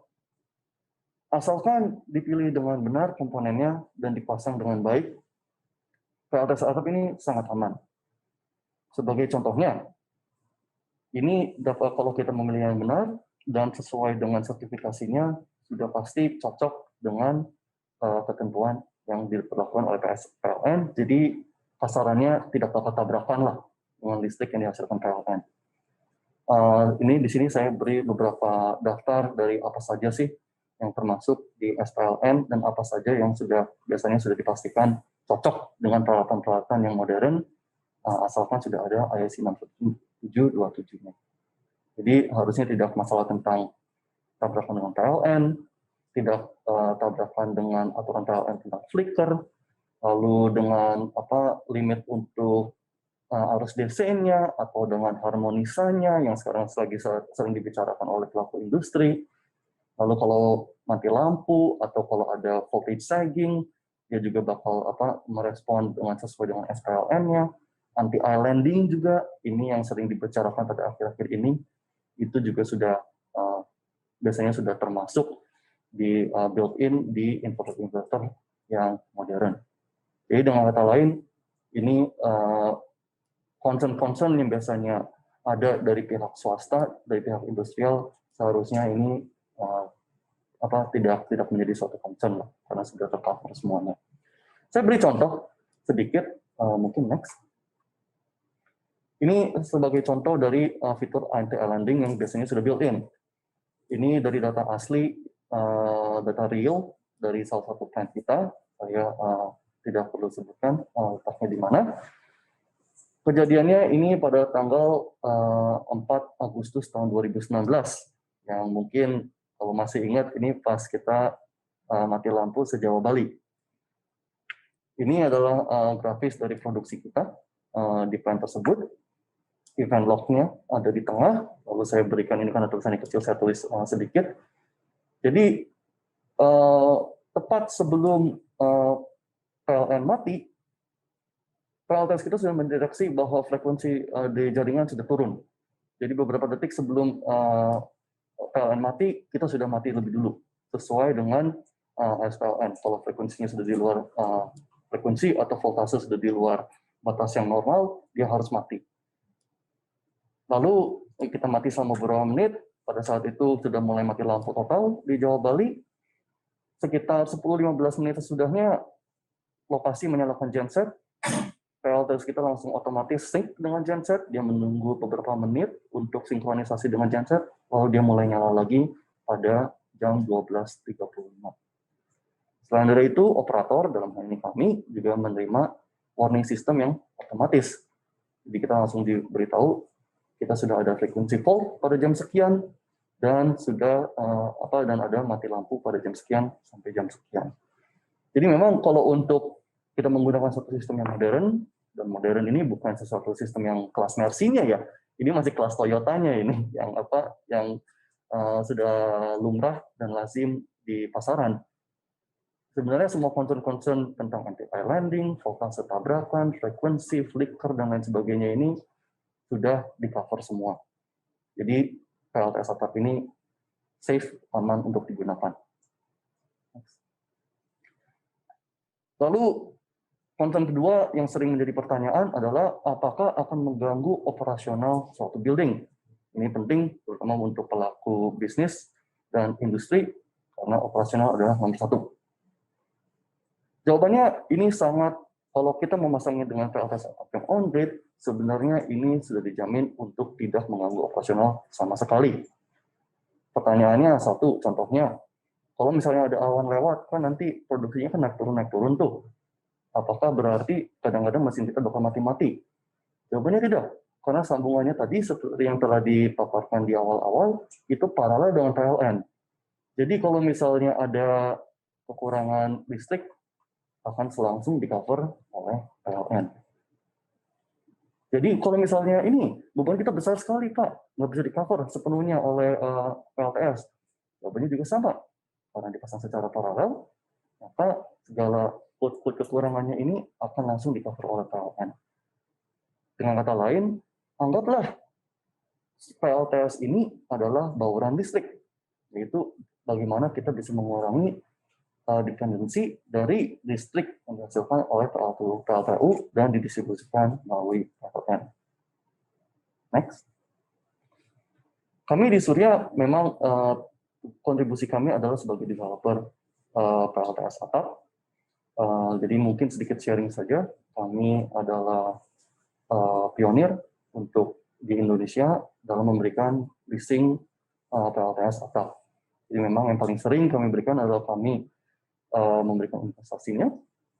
Asalkan dipilih dengan benar komponennya dan dipasang dengan baik, PLTS atap ini sangat aman. Sebagai contohnya, ini dapat kalau kita memilih yang benar dan sesuai dengan sertifikasinya, sudah pasti cocok dengan ketentuan yang diperlakukan oleh PLN. Jadi kasarannya tidak dapat tabrakan lah dengan listrik yang dihasilkan PLN. Ini di sini saya beri beberapa daftar dari apa saja sih yang termasuk di SPLN dan apa saja yang biasanya sudah dipastikan cocok dengan peralatan-peralatan yang modern, asalkan sudah ada IEC 67727-nya. Jadi harusnya tidak masalah tentang tabrakan dengan PLN, tidak tabrakan dengan aturan PLN tentang flicker, lalu dengan limit untuk arus DC-nya atau dengan harmonisanya yang sekarang lagi sering dibicarakan oleh pelaku industri. Lalu kalau mati lampu atau kalau ada voltage sagging, dia juga bakal merespon dengan sesuai dengan SPLN-nya. Anti islanding juga, ini yang sering dibicarakan pada akhir-akhir ini, itu juga sudah biasanya sudah termasuk di built-in di inverter-inverter yang modern. Jadi dengan kata lain, ini concern-concern yang biasanya ada dari pihak swasta, dari pihak industrial, seharusnya ini tidak menjadi suatu concern lah, karena sudah tercover semuanya. Saya beri contoh sedikit, mungkin next. Ini sebagai contoh dari fitur anti-islanding yang biasanya sudah built-in. Ini dari data asli, data real dari salah satu plant kita. Saya tidak perlu sebutkan letaknya di mana. Kejadiannya ini pada tanggal 4 Agustus tahun 2019, yang mungkin kalau masih ingat ini pas kita mati lampu se-Jawa Bali. Ini adalah grafis dari produksi kita di plant tersebut. Event log-nya ada di tengah, lalu saya berikan ini karena tulisannya kecil, saya tulis sedikit. Jadi tepat sebelum PLN mati, PLTS kita sudah mendeteksi bahwa frekuensi di jaringan sudah turun. Jadi beberapa detik sebelum PLN mati, kita sudah mati lebih dulu, sesuai dengan SPLN. Kalau frekuensinya sudah di luar frekuensi atau voltase sudah di luar batas yang normal, dia harus mati. Lalu kita mati selama beberapa menit, pada saat itu sudah mulai mati lampu total di Jawa Bali. Sekitar 10-15 menit sesudahnya, lokasi menyalakan genset, PLTS kita langsung otomatis sync dengan genset, dia menunggu beberapa menit untuk sinkronisasi dengan genset, lalu dia mulai nyala lagi pada jam 12.35. Selain dari itu, operator, dalam hal ini kami, juga menerima warning system yang otomatis. Jadi kita langsung diberitahu, kita sudah ada frekuensi fault pada jam sekian, dan sudah dan ada mati lampu pada jam sekian sampai jam sekian. Jadi memang kalau untuk kita menggunakan satu sistem yang modern, dan modern ini bukan sesuatu sistem yang kelas Mercy-nya ya, ini masih kelas Toyota-nya ini, yang sudah lumrah dan lazim di pasaran. Sebenarnya semua concern-concern tentang anti-islanding, voltase tabrakan, frekuensi, flicker, dan lain sebagainya ini sudah di-cover semua. Jadi PLTS atap ini safe, aman untuk digunakan. Lalu, concern kedua yang sering menjadi pertanyaan adalah apakah akan mengganggu operasional suatu building. Ini penting, terutama untuk pelaku bisnis dan industri, karena operasional adalah nomor satu. Jawabannya ini sangat, kalau kita memasangnya dengan PLTS atap yang on-grid, sebenarnya ini sudah dijamin untuk tidak mengganggu operasional sama sekali. Pertanyaannya satu, contohnya, kalau misalnya ada awan lewat, kan nanti produksinya kan naik turun tuh. Apakah berarti kadang-kadang mesin kita bakal mati-mati? Jawabannya tidak. karena sambungannya tadi seperti yang telah dipaparkan di awal-awal, itu paralel dengan PLN. Jadi kalau misalnya ada kekurangan listrik, akan langsung di-cover oleh PLN. Jadi kalau misalnya ini, beban kita besar sekali, Pak. Nggak bisa di-cover sepenuhnya oleh PLTS. Jawabannya juga sama. Karena dipasang secara paralel, maka segala output kekurangannya ini akan langsung di-cover oleh PLN. Dengan kata lain, anggaplah PLTS ini adalah bauran listrik, yaitu bagaimana kita bisa mengurangi dependensi dari listrik yang dihasilkan oleh PLTU dan didistribusikan melalui PLN. Next. Kami di Surya memang kontribusi kami adalah sebagai developer PLTS atap. Jadi mungkin sedikit sharing saja. Kami adalah pionir untuk di Indonesia dalam memberikan leasing PLTS atap. Jadi memang yang paling sering kami berikan adalah kami memberikan investasinya,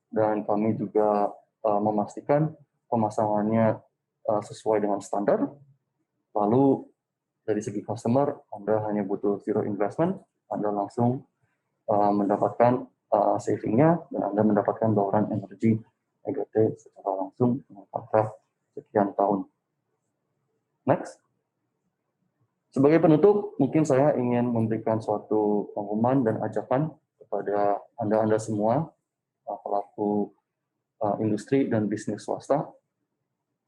dan kami juga memastikan pemasangannya sesuai dengan standar. Lalu dari segi customer, Anda hanya butuh zero investment, Anda langsung mendapatkan savingnya, dan Anda mendapatkan bauran energi EGT secara langsung dengan kontrak sekian tahun. Next. Sebagai penutup, mungkin saya ingin memberikan suatu pengumuman dan ajakan kepada Anda semua, pelaku industri dan bisnis swasta.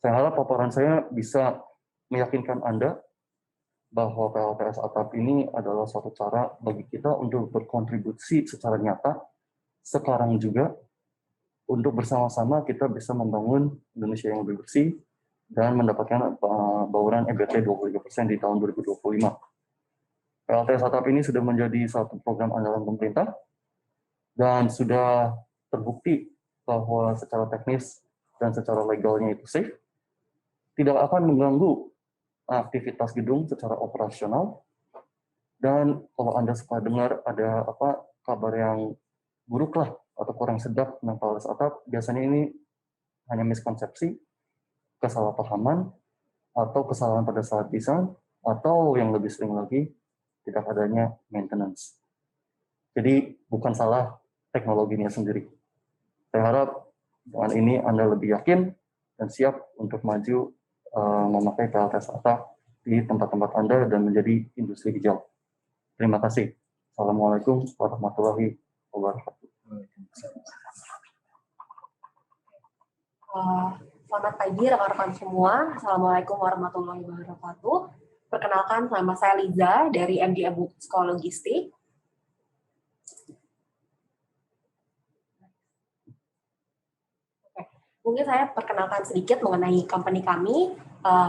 Saya harap paparan saya bisa meyakinkan Anda bahwa PLTS atap ini adalah suatu cara bagi kita untuk berkontribusi secara nyata sekarang juga, untuk bersama-sama kita bisa membangun Indonesia yang lebih bersih dan mendapatkan bauran EBT 23% di tahun 2025. PLTS atap ini sudah menjadi satu program andalan pemerintah dan sudah terbukti bahwa secara teknis dan secara legalnya itu safe, tidak akan mengganggu aktivitas gedung secara operasional. Dan kalau Anda suka dengar ada kabar yang buruk lah atau kurang sedap tentang PLTS atap, biasanya ini hanya miskonsepsi, kesalahpahaman, atau kesalahan pada saat desain, atau yang lebih sering lagi, tidak adanya maintenance. Jadi bukan salah teknologinya sendiri. Saya harap dengan ini Anda lebih yakin dan siap untuk maju memakai PLTS atap di tempat-tempat Anda dan menjadi industri hijau. Terima kasih. Assalamualaikum warahmatullahi wabarakatuh. Selamat pagi rekan-rekan semua. Assalamualaikum warahmatullahi wabarakatuh. Perkenalkan, nama saya Liza dari MD Abu Sekolah Logistik. Mungkin saya perkenalkan sedikit mengenai company kami.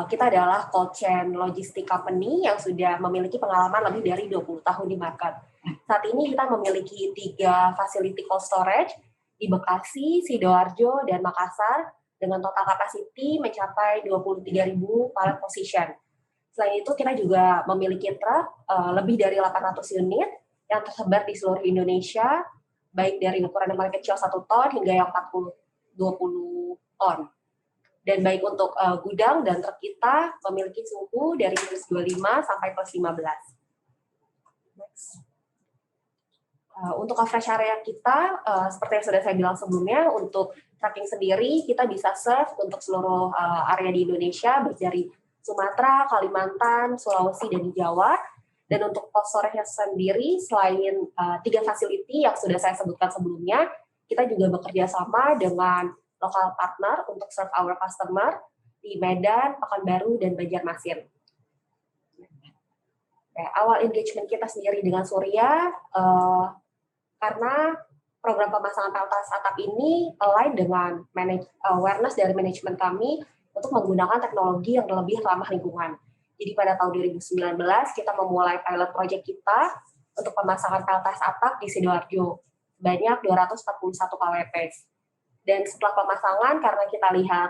Kita adalah cold chain logistik company yang sudah memiliki pengalaman lebih dari 20 tahun di market. Saat ini kita memiliki 3 facility cold storage di Bekasi, Sidoarjo, dan Makassar dengan total capacity mencapai 23.000 pallet position. Selain itu, kita juga memiliki truk lebih dari 800 unit yang tersebar di seluruh Indonesia, baik dari ukuran yang paling kecil 1 ton hingga yang 20 ton. Dan baik untuk gudang dan truk kita memiliki suhu dari minus 25 sampai plus 15. Next. Untuk coverage area kita, seperti yang sudah saya bilang sebelumnya, untuk tracking sendiri kita bisa serve untuk seluruh area di Indonesia, baik dari Sumatera, Kalimantan, Sulawesi, dan di Jawa. Dan untuk cold storage sendiri, selain 3 facility yang sudah saya sebutkan sebelumnya, kita juga bekerja sama dengan lokal partner untuk serve our customer di Medan, Pekanbaru, dan Banjarmasin. Awal engagement kita sendiri dengan Surya, karena program pemasangan PLTS atap ini align dengan awareness dari manajemen kami untuk menggunakan teknologi yang lebih ramah lingkungan. Jadi pada tahun 2019 kita memulai pilot project kita untuk pemasangan PLTS atap di Sidoarjo banyak 241 kWp. Dan setelah pemasangan, karena kita lihat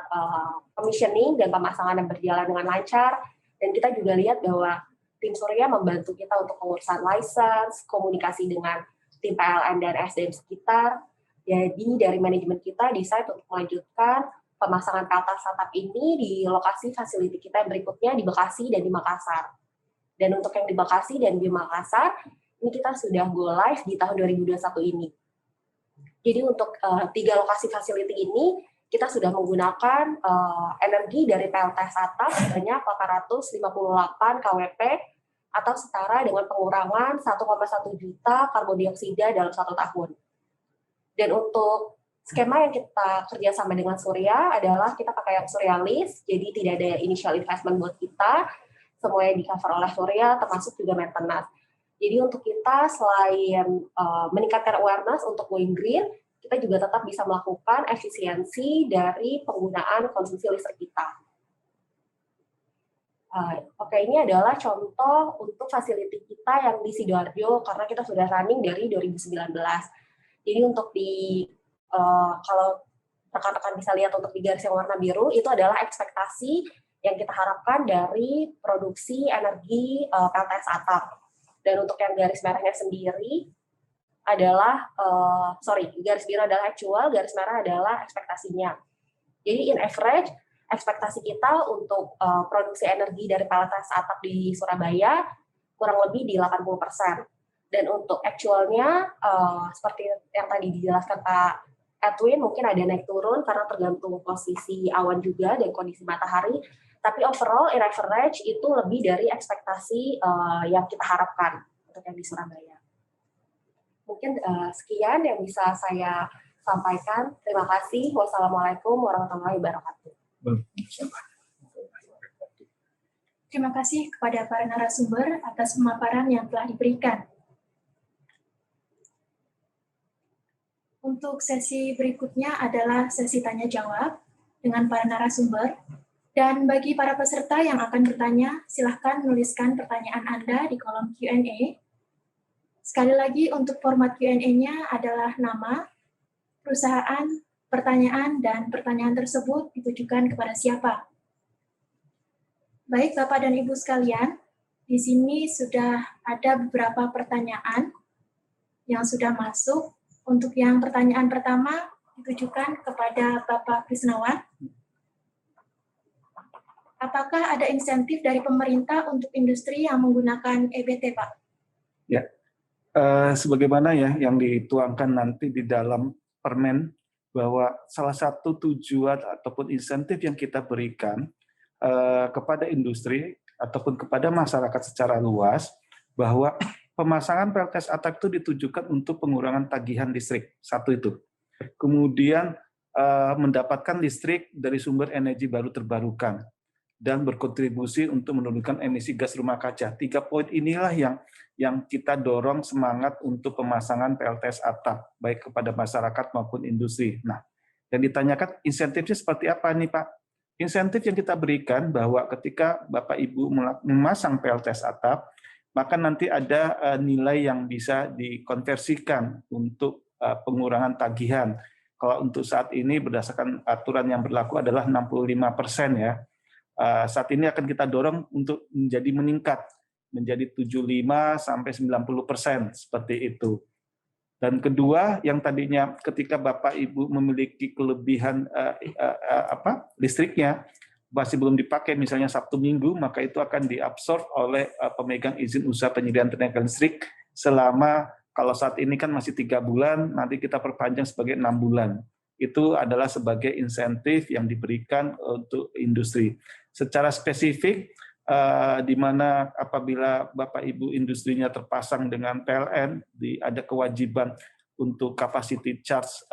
commissioning dan pemasangan yang berjalan dengan lancar, dan kita juga lihat bahwa tim Surya membantu kita untuk pengurusan license, komunikasi dengan tim PLN dan SDM sekitar. Jadi dari manajemen kita decide untuk melanjutkan pemasangan PLTS atap ini di lokasi facility kita yang berikutnya di Bekasi dan di Makassar. Dan untuk yang di Bekasi dan di Makassar, ini kita sudah go live di tahun 2021 ini. Jadi untuk 3 lokasi facility ini, kita sudah menggunakan energi dari PLTS atap sebanyak 858 kWp atau setara dengan pengurangan 1,1 juta karbon dioksida dalam 1 tahun. Dan untuk skema yang kita kerjasama dengan Surya adalah kita pakai yang Suryalis, jadi tidak ada initial investment buat kita, semuanya di cover oleh Surya, termasuk juga maintenance. Jadi untuk kita selain meningkatkan awareness untuk going green, kita juga tetap bisa melakukan efisiensi dari penggunaan konsumsi listrik kita. Oke, ini adalah contoh untuk facility kita yang di Sidoarjo, karena kita sudah running dari 2019. Jadi untuk kalau rekan-rekan bisa lihat untuk di garis yang warna biru, itu adalah ekspektasi yang kita harapkan dari produksi energi PLTS atap. Dan untuk yang garis merahnya sendiri adalah, garis biru adalah actual, garis merah adalah ekspektasinya. Jadi in average, ekspektasi kita untuk produksi energi dari PLTS atap di Surabaya kurang lebih di 80%. Dan untuk actualnya, seperti yang tadi dijelaskan Pak Edwin, mungkin ada naik turun karena tergantung posisi awan juga dan kondisi matahari. Tapi overall, in average, itu lebih dari ekspektasi yang kita harapkan untuk yang di Surabaya. Mungkin sekian yang bisa saya sampaikan. Terima kasih. Wassalamualaikum warahmatullahi wabarakatuh. Terima kasih kepada para narasumber atas pemaparan yang telah diberikan. Untuk sesi berikutnya adalah sesi tanya-jawab dengan para narasumber. Dan bagi para peserta yang akan bertanya, silahkan menuliskan pertanyaan Anda di kolom Q&A. Sekali lagi, untuk format Q&A-nya adalah nama, perusahaan, pertanyaan, dan pertanyaan tersebut ditujukan kepada siapa. Baik, Bapak dan Ibu sekalian, di sini sudah ada beberapa pertanyaan yang sudah masuk. Untuk yang pertanyaan pertama ditujukan kepada Bapak Krisnawan. Apakah ada insentif dari pemerintah untuk industri yang menggunakan EBT, Pak? Ya, sebagaimana ya yang dituangkan nanti di dalam permen, bahwa salah satu tujuan ataupun insentif yang kita berikan kepada industri ataupun kepada masyarakat secara luas, bahwa pemasangan PLTS atap itu ditujukan untuk pengurangan tagihan listrik, satu itu. Kemudian mendapatkan listrik dari sumber energi baru terbarukan dan berkontribusi untuk menurunkan emisi gas rumah kaca. 3 poin inilah yang kita dorong semangat untuk pemasangan PLTS atap, baik kepada masyarakat maupun industri. Nah, yang ditanyakan insentifnya seperti apa nih Pak? Insentif yang kita berikan bahwa ketika Bapak Ibu memasang PLTS atap, maka nanti ada nilai yang bisa dikonversikan untuk pengurangan tagihan. Kalau untuk saat ini berdasarkan aturan yang berlaku adalah 65% ya. Saat ini akan kita dorong untuk meningkat menjadi 75 sampai 90% seperti itu. Dan kedua, yang tadinya ketika Bapak Ibu memiliki kelebihan listriknya masih belum dipakai, misalnya Sabtu Minggu, maka itu akan diabsorb oleh pemegang izin usaha penyediaan tenaga listrik selama, kalau saat ini kan masih 3 bulan, nanti kita perpanjang sebagai 6 bulan. Itu adalah sebagai insentif yang diberikan untuk industri. Secara spesifik, di mana apabila Bapak Ibu industrinya terpasang dengan PLN, ada kewajiban untuk capacity charge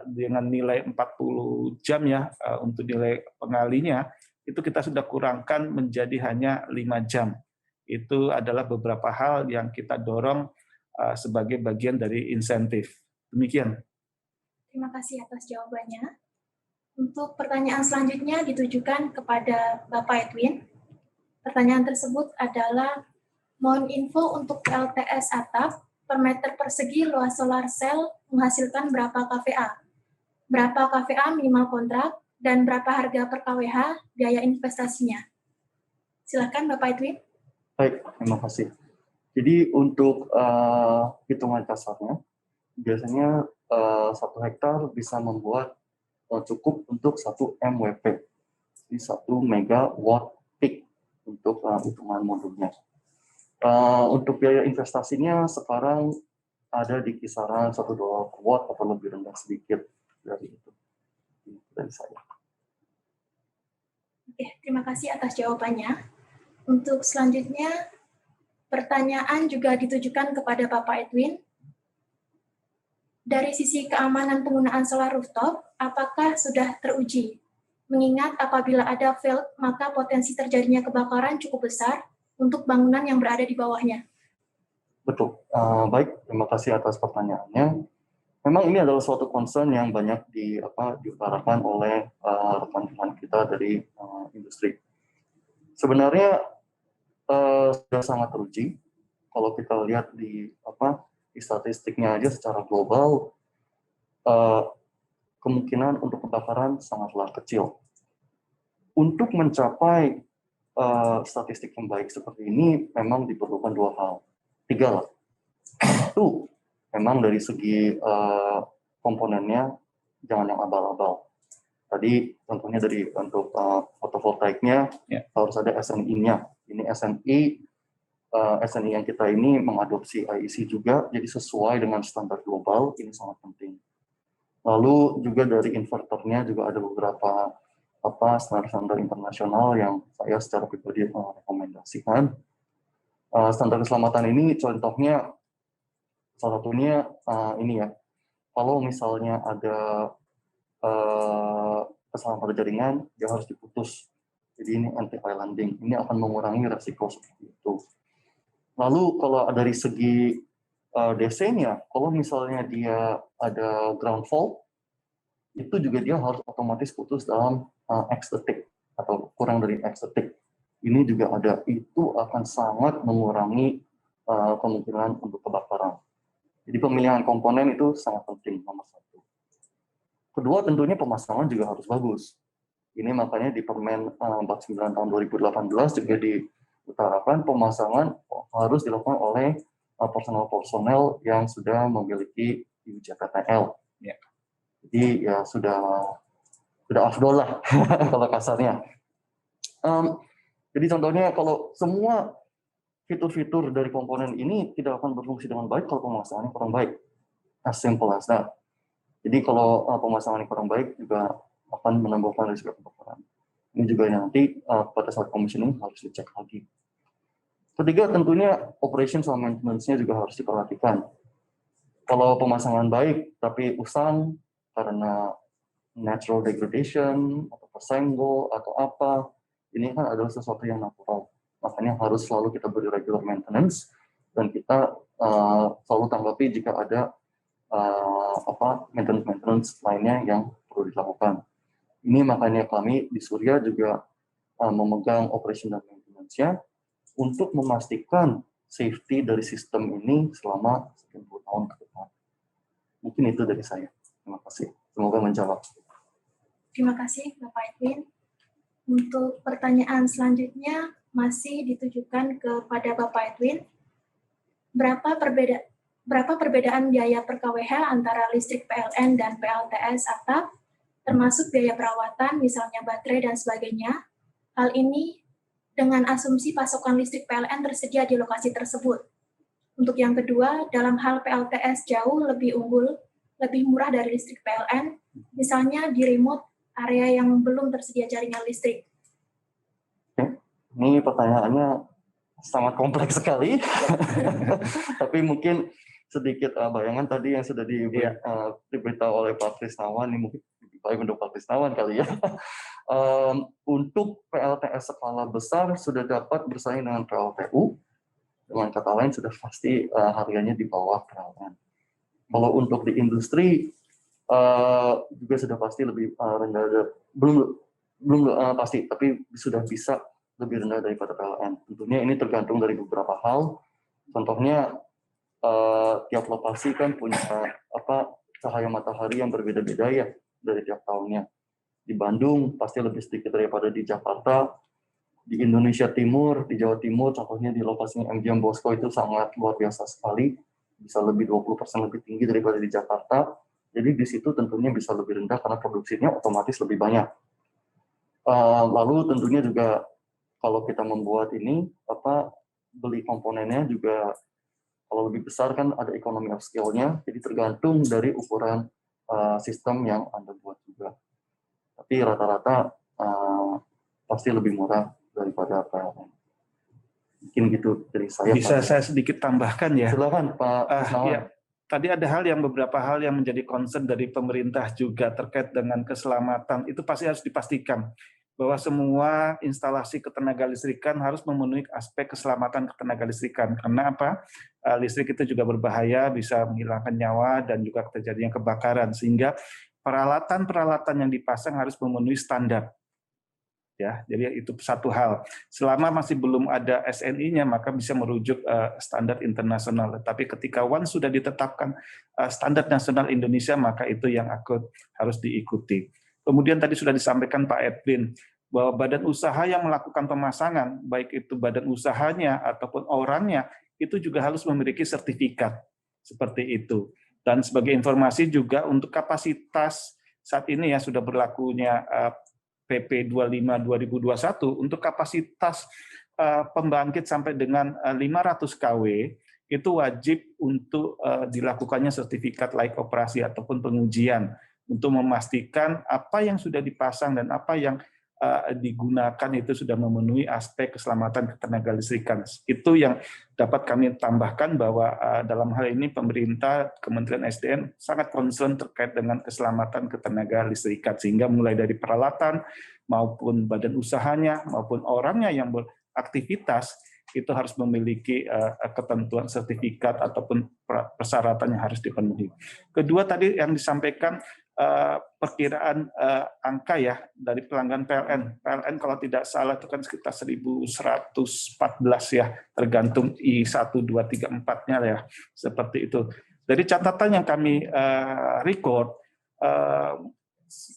dengan nilai 40 jam ya, untuk nilai pengalinya, itu kita sudah kurangkan menjadi hanya 5 jam. Itu adalah beberapa hal yang kita dorong sebagai bagian dari insentif. Demikian. Terima kasih atas jawabannya. Untuk pertanyaan selanjutnya ditujukan kepada Bapak Edwin. Pertanyaan tersebut adalah, mohon info untuk PLTS atap per meter persegi luas solar cell menghasilkan berapa kVA? Berapa kVA minimal kontrak, dan berapa harga per kWh biaya investasinya? Silakan Bapak Edwin. Baik, terima kasih. Jadi untuk hitungan kasarnya, biasanya 1 hektar bisa membuat cukup untuk 1 MWP, jadi 1 megawatt peak untuk hitungan modulnya. Untuk biaya investasinya sekarang ada di kisaran $1 per watt atau lebih rendah sedikit dari itu. Dari saya. Oke, terima kasih atas jawabannya. Untuk selanjutnya, pertanyaan juga ditujukan kepada Bapak Edwin. Dari sisi keamanan penggunaan solar rooftop, apakah sudah teruji? Mengingat apabila ada failed, maka potensi terjadinya kebakaran cukup besar untuk bangunan yang berada di bawahnya. Betul. Baik, terima kasih atas pertanyaannya. Memang ini adalah suatu concern yang banyak diutarakan oleh rekan-rekan kita dari industri. Sebenarnya sudah sangat teruji. Kalau kita lihat di statistiknya aja secara global, kemungkinan untuk kebakaran sangatlah kecil. Untuk mencapai statistik yang baik seperti ini, memang diperlukan 2 hal. 3 lah. Satu, memang dari segi komponennya jangan yang abal-abal. Tadi contohnya dari untuk fotovoltaiknya harus ada SNI-nya. Ini SNI yang kita ini mengadopsi IEC juga, jadi sesuai dengan standar global, ini sangat penting. Lalu juga dari inverternya juga ada beberapa standar-standar internasional yang saya secara pribadi rekomendasikan. Standar keselamatan ini contohnya salah satunya ini ya, kalau misalnya ada kesalahan pada jaringan, dia harus diputus. Jadi ini anti-islanding, ini akan mengurangi resiko seperti itu. Lalu kalau dari segi DC-nya, kalau misalnya dia ada ground fault, itu juga dia harus otomatis putus dalam X detik atau kurang dari X detik. Ini juga ada, itu akan sangat mengurangi kemungkinan untuk kebakaran. Jadi pemilihan komponen itu sangat penting, nomor 1. Kedua, tentunya pemasangan juga harus bagus. Ini makanya di Permen 49 tahun 2018 juga diutarakan pemasangan harus dilakukan oleh personel-personel yang sudah memiliki UJPTL. Ya. Jadi ya sudah afdol lah kalau kasarnya. Jadi contohnya kalau semua fitur-fitur dari komponen ini tidak akan berfungsi dengan baik kalau pemasangannya kurang baik. As simple as that. Jadi kalau pemasangannya kurang baik juga akan menambahkan risiko kebakaran. Ini juga nanti pada saat commissioning harus dicek lagi. Ketiga, tentunya operation sama maintenance-nya juga harus diperhatikan. Kalau pemasangan baik tapi usang karena natural degradation atau tersenggol atau apa, ini kan adalah sesuatu yang natural. Makanya harus selalu kita beri regular maintenance dan kita selalu tanggapi jika ada maintenance lainnya yang perlu dilakukan. Ini makanya kami di Surya juga memegang operation dan maintenance-nya untuk memastikan safety dari sistem ini selama sekian puluh tahun ke depan. Mungkin itu dari saya. Terima kasih. Semoga menjawab. Terima kasih Bapak Edwin. Untuk pertanyaan selanjutnya masih ditujukan kepada Bapak Edwin. Berapa perbedaan biaya per kWh antara listrik PLN dan PLTS atap, termasuk biaya perawatan, misalnya baterai dan sebagainya? Hal ini dengan asumsi pasokan listrik PLN tersedia di lokasi tersebut. Untuk yang kedua, dalam hal PLTS jauh lebih unggul, lebih murah dari listrik PLN, misalnya di remote area yang belum tersedia jaringan listrik. Ini pertanyaannya sangat kompleks sekali, tapi mungkin sedikit bayangan tadi yang sudah diberitahu oleh Pak Krisnawan, ini mungkin lebih baik untuk Pak Krisnawan kali ya. Untuk PLTS skala besar sudah dapat bersaing dengan PLTU, dengan kata lain sudah pasti harganya di bawah PLN. Kalau untuk di industri juga sudah pasti lebih rendah, belum pasti, tapi sudah bisa lebih rendah daripada PLN. Tentunya ini tergantung dari beberapa hal. Contohnya tiap lokasi kan punya cahaya matahari yang berbeda-beda ya dari tiap tahunnya. Di Bandung pasti lebih sedikit daripada di Jakarta. Di Indonesia Timur, di Jawa Timur, contohnya di lokasinya MGM Bosco itu sangat luar biasa sekali. Bisa lebih 20% lebih tinggi daripada di Jakarta. Jadi di situ tentunya bisa lebih rendah karena produksinya otomatis lebih banyak. Lalu tentunya juga kalau kita membuat ini, beli komponennya juga kalau lebih besar kan ada economy of scale-nya, jadi tergantung dari ukuran sistem yang Anda buat juga. Tapi rata-rata pasti lebih murah daripada PLN. Mungkin gitu dari saya. Bisa saya sedikit tambahkan ya? Silakan Pak Krisnawan. Ya, tadi ada beberapa hal yang menjadi concern dari pemerintah juga terkait dengan keselamatan. Itu pasti harus dipastikan bahwa semua instalasi ketenaga listrikan harus memenuhi aspek keselamatan ketenaga listrikan. Karena apa? Listrik itu juga berbahaya, bisa menghilangkan nyawa dan juga terjadinya kebakaran. Sehingga peralatan-peralatan yang dipasang harus memenuhi standar. Ya, jadi itu satu hal. Selama masih belum ada SNI-nya, maka bisa merujuk standar internasional. Tapi ketika sudah ditetapkan standar nasional Indonesia, maka itu yang harus diikuti. Kemudian tadi sudah disampaikan Pak Edwin, bahwa badan usaha yang melakukan pemasangan, baik itu badan usahanya ataupun orangnya, itu juga harus memiliki sertifikat. Seperti itu. Dan sebagai informasi juga untuk kapasitas saat ini ya sudah berlakunya PP 25 2021 untuk kapasitas pembangkit sampai dengan 500 kW itu wajib untuk dilakukannya sertifikat layak operasi ataupun pengujian untuk memastikan apa yang sudah dipasang dan apa yang digunakan itu sudah memenuhi aspek keselamatan ketenaga listrikan. Itu yang dapat kami tambahkan bahwa dalam hal ini pemerintah, Kementerian SDM sangat concern terkait dengan keselamatan ketenaga listrikan, sehingga mulai dari peralatan maupun badan usahanya maupun orangnya yang beraktivitas itu harus memiliki ketentuan sertifikat ataupun persyaratan yang harus dipenuhi. Kedua tadi yang disampaikan perkiraan angka ya dari pelanggan PLN. PLN kalau tidak salah itu kan sekitar 1.114 ya, tergantung I1234-nya ya, seperti itu. Dari catatan yang kami record,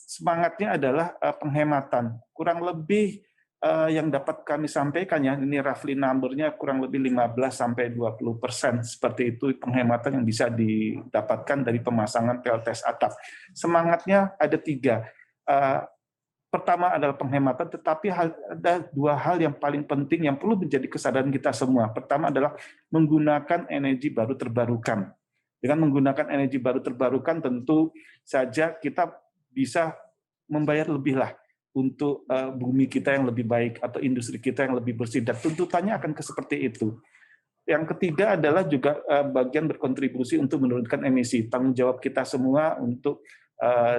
semangatnya adalah penghematan. Kurang lebih yang dapat kami sampaikan ya, ini roughly number-nya kurang lebih 15-20% seperti itu penghematan yang bisa didapatkan dari pemasangan PLTS atap. Semangatnya ada 3. Pertama adalah penghematan, tetapi ada 2 hal yang paling penting yang perlu menjadi kesadaran kita semua. Pertama adalah menggunakan energi baru terbarukan. Dengan menggunakan energi baru terbarukan tentu saja kita bisa membayar lebih lah untuk bumi kita yang lebih baik atau industri kita yang lebih bersih, dan tuntutannya akan seperti itu. Yang ketiga adalah juga bagian berkontribusi untuk menurunkan emisi. Tanggung jawab kita semua untuk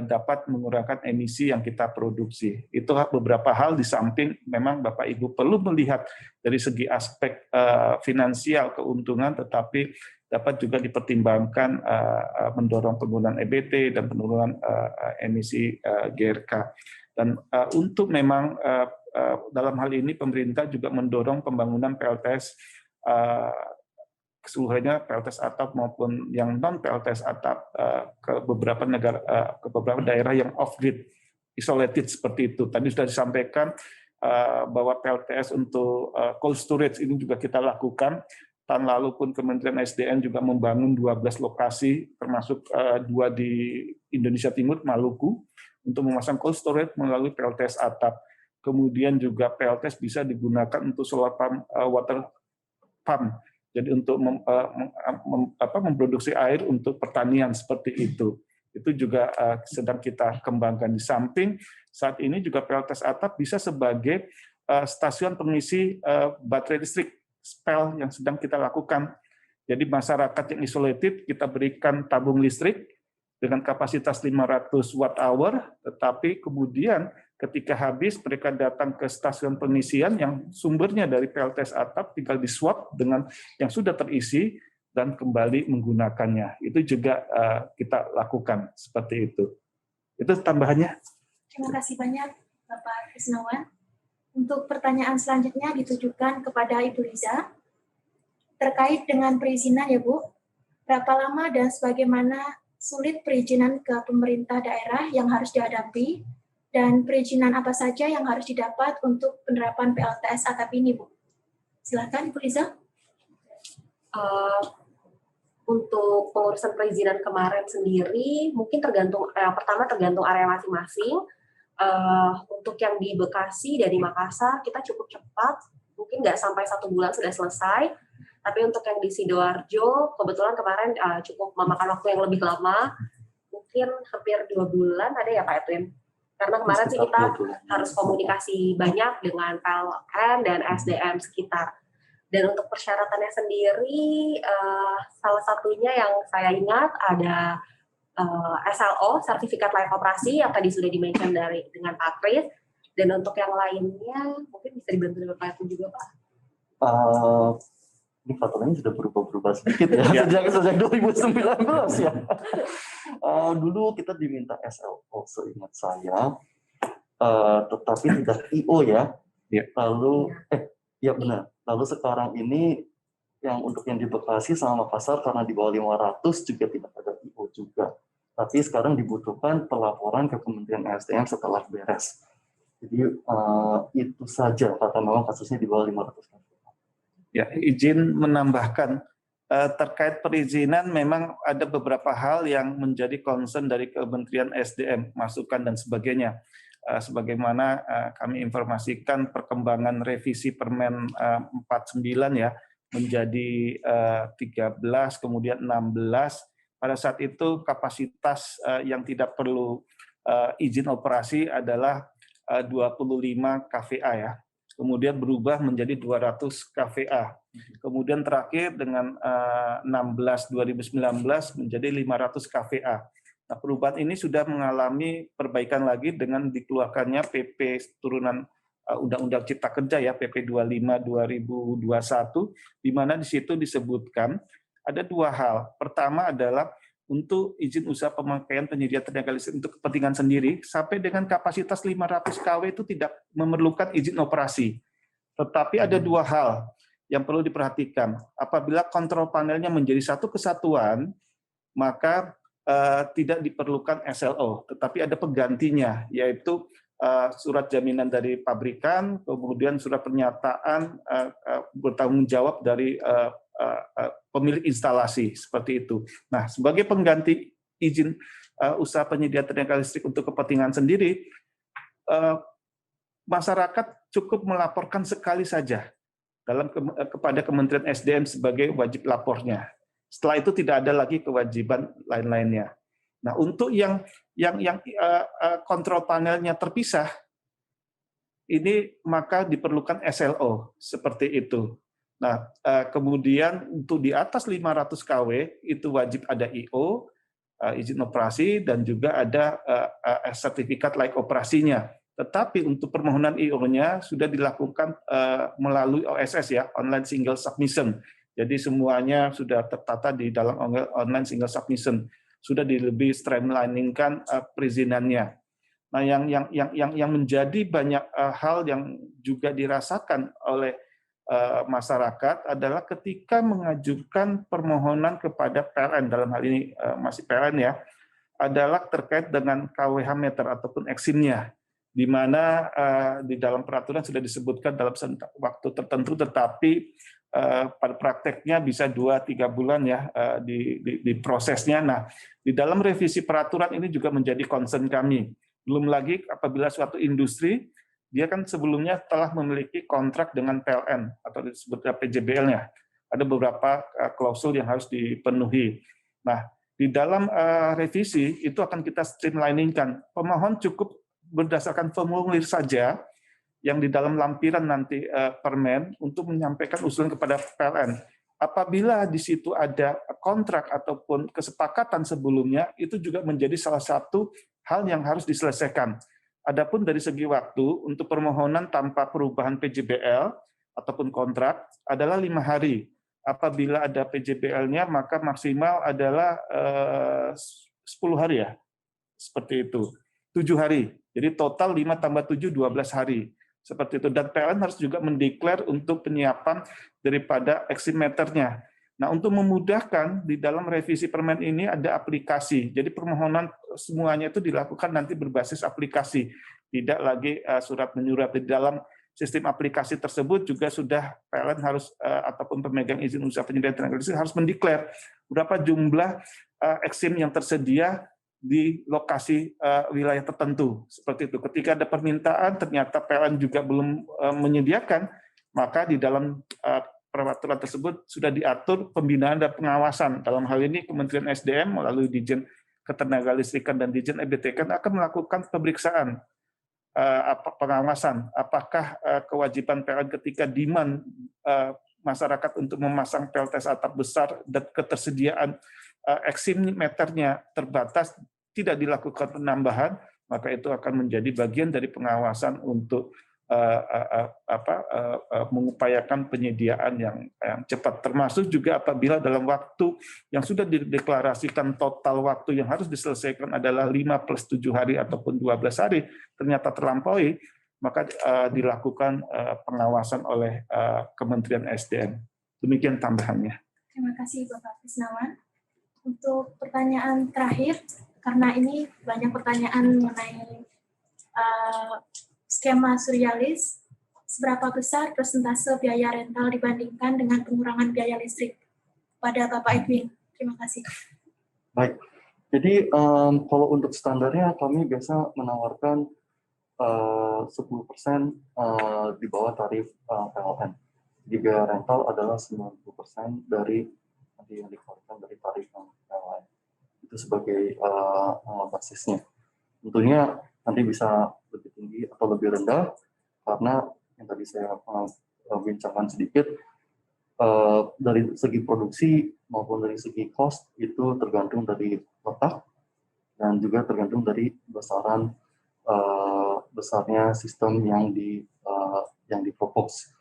dapat mengurangi emisi yang kita produksi. Itu beberapa hal di samping memang Bapak Ibu perlu melihat dari segi aspek finansial keuntungan, tetapi dapat juga dipertimbangkan mendorong penggunaan EBT dan penurunan emisi GRK. Dan untuk memang dalam hal ini pemerintah juga mendorong pembangunan PLTS keseluruhannya, PLTS atap maupun yang non PLTS atap ke beberapa negara, ke beberapa daerah yang off grid, isolated seperti itu. Tadi sudah disampaikan bahwa PLTS untuk cold storage ini juga kita lakukan. Tahun lalu pun Kementerian SDM juga membangun 12 lokasi, termasuk 2 di Indonesia Timur, Maluku, untuk memasang cold storage melalui PLTS atap. Kemudian juga PLTS bisa digunakan untuk solar pump, water pump. Jadi untuk memproduksi air untuk pertanian seperti itu. Itu juga sedang kita kembangkan. Di samping saat ini juga PLTS atap bisa sebagai stasiun pengisi baterai listrik spell yang sedang kita lakukan. Jadi masyarakat yang isolated kita berikan tabung listrik dengan kapasitas 500 watt-hour, tetapi kemudian ketika habis mereka datang ke stasiun pengisian yang sumbernya dari PLTS atap, tinggal di-swap dengan yang sudah terisi dan kembali menggunakannya. Itu juga kita lakukan seperti itu. Itu tambahannya. Terima kasih banyak Bapak Krisnawan. Untuk pertanyaan selanjutnya ditujukan kepada Ibu Liza. Terkait dengan perizinan ya Bu, berapa lama dan sebagaimana sulit perizinan ke pemerintah daerah yang harus dihadapi, dan perizinan apa saja yang harus didapat untuk penerapan PLTS atap ini, Bu? Silakan, Bu Liza. Untuk pengurusan perizinan kemarin sendiri, mungkin pertama tergantung area masing-masing. Untuk yang di Bekasi dan di Makassar, kita cukup cepat, mungkin nggak sampai 1 bulan sudah selesai. Tapi untuk yang di Sidoarjo, kebetulan kemarin cukup memakan waktu yang lebih lama, mungkin hampir 2 bulan ada ya Pak Edwin? Karena kemarin sih kita harus komunikasi banyak dengan PLN dan SDM sekitar. Dan untuk persyaratannya sendiri, salah satunya yang saya ingat ada SLO, Sertifikat Layak Operasi, yang tadi sudah di-mention dengan Pak Kris. Dan untuk yang lainnya, mungkin bisa dibantu dengan Pak Edwin juga, Pak. Ini peraturannya sudah berubah-berubah sedikit ya, sejak 2019 ya. Dulu kita diminta SLO, seingat saya, tetapi tidak IO ya. Lalu, ya benar. Lalu sekarang ini yang untuk yang di Bekasi sama Makassar karena di bawah 500 juga tidak ada IO juga. Tapi sekarang dibutuhkan pelaporan ke Kementerian SDM setelah beres. Jadi itu saja karena memang kasusnya di bawah 500. Ya, izin menambahkan terkait perizinan memang ada beberapa hal yang menjadi concern dari Kementerian SDM, masukan dan sebagainya. Sebagaimana kami informasikan perkembangan revisi Permen 49 ya menjadi 13 kemudian 16. Pada saat itu kapasitas yang tidak perlu izin operasi adalah 25 kVA ya. Kemudian berubah menjadi 200 kVA. Kemudian terakhir dengan 16 2019 menjadi 500 kVA. Nah, perubahan ini sudah mengalami perbaikan lagi dengan dikeluarkannya PP turunan Undang-Undang Cipta Kerja ya, PP 25 2021, di mana di situ disebutkan ada 2 hal. Pertama adalah untuk izin usaha pemakaian penyedia tenaga listrik untuk kepentingan sendiri, sampai dengan kapasitas 500 kW itu tidak memerlukan izin operasi. Tetapi ada 2 hal yang perlu diperhatikan. Apabila kontrol panelnya menjadi satu kesatuan, maka tidak diperlukan SLO, tetapi ada penggantinya, yaitu surat jaminan dari pabrikan, kemudian surat pernyataan bertanggung jawab dari pemilik instalasi, seperti itu. Nah, sebagai pengganti izin usaha penyedia tenaga listrik untuk kepentingan sendiri, masyarakat cukup melaporkan sekali saja kepada Kementerian SDM sebagai wajib lapornya. Setelah itu tidak ada lagi kewajiban lain-lainnya. Nah, untuk yang kontrol panelnya terpisah, ini maka diperlukan SLO seperti itu. Nah, kemudian untuk di atas 500 kW itu wajib ada IO, izin operasi, dan juga ada sertifikat layak operasinya. Tetapi untuk permohonan IO-nya sudah dilakukan melalui OSS ya, Online Single Submission. Jadi semuanya sudah tertata di dalam Online Single Submission. Sudah lebih streamlining-kan perizinannya. Nah, yang menjadi banyak hal yang juga dirasakan oleh masyarakat adalah ketika mengajukan permohonan kepada PLN, dalam hal ini masih PLN ya, adalah terkait dengan KWH meter ataupun eksimnya, di mana di dalam peraturan sudah disebutkan dalam waktu tertentu, tetapi pada prakteknya bisa 2-3 bulan ya di prosesnya. Nah, di dalam revisi peraturan ini juga menjadi concern kami. Belum lagi apabila suatu industri, dia kan sebelumnya telah memiliki kontrak dengan PLN atau disebutnya PJBL-nya. Ada beberapa klausul yang harus dipenuhi. Nah, di dalam revisi itu akan kita streamlining-kan. Pemohon cukup berdasarkan formulir saja yang di dalam lampiran nanti permen untuk menyampaikan usulan kepada PLN. Apabila di situ ada kontrak ataupun kesepakatan sebelumnya, itu juga menjadi salah satu hal yang harus diselesaikan. Adapun dari segi waktu, untuk permohonan tanpa perubahan PJBL ataupun kontrak adalah 5 hari. Apabila ada PJBL-nya, maka maksimal adalah 10 hari ya, seperti itu. 7 hari. Jadi total 5 tambah 7, 12 hari. Seperti itu. Dan PLN harus juga mendeklar untuk penyiapan daripada eksimeternya. Nah, untuk memudahkan, di dalam revisi permen ini ada aplikasi. Jadi permohonan semuanya itu dilakukan nanti berbasis aplikasi. Tidak lagi surat menyurat. Di dalam sistem aplikasi tersebut juga sudah PLN harus, ataupun pemegang izin usaha penyediaan tenaga listrik harus mendeklar berapa jumlah eksim yang tersedia di lokasi wilayah tertentu. Seperti itu. Ketika ada permintaan, ternyata PLN juga belum menyediakan, maka di dalam peraturan tersebut sudah diatur pembinaan dan pengawasan. Dalam hal ini Kementerian SDM melalui Ditjen Ketenagalistrikan dan Ditjen EBTK akan melakukan pemeriksaan pengawasan. Apakah kewajiban PLN ketika demand masyarakat untuk memasang PLTS atap besar dan ketersediaan eksim meternya terbatas, tidak dilakukan penambahan, maka itu akan menjadi bagian dari pengawasan untuk mengupayakan penyediaan yang cepat, termasuk juga apabila dalam waktu yang sudah dideklarasikan total waktu yang harus diselesaikan adalah 5+7 hari ataupun 12 hari, ternyata terlampaui, maka dilakukan pengawasan oleh Kementerian SDM. Demikian tambahannya. Terima kasih Bapak Krisnawan. Untuk pertanyaan terakhir, karena ini banyak pertanyaan mengenai skema surrealis, seberapa besar persentase biaya rental dibandingkan dengan pengurangan biaya listrik? Pada Bapak Edwin, terima kasih. Baik, jadi kalau untuk standarnya kami biasa menawarkan 10% di bawah tarif PLN. Jadi biaya rental adalah 90% dari yang dikeluarkan dari tarif PLN. Itu sebagai basisnya. Tentunya nanti bisa lebih tinggi atau lebih rendah, karena yang tadi saya bincangkan sedikit, dari segi produksi maupun dari segi cost itu tergantung dari letak dan juga tergantung dari besarnya sistem yang dipropose.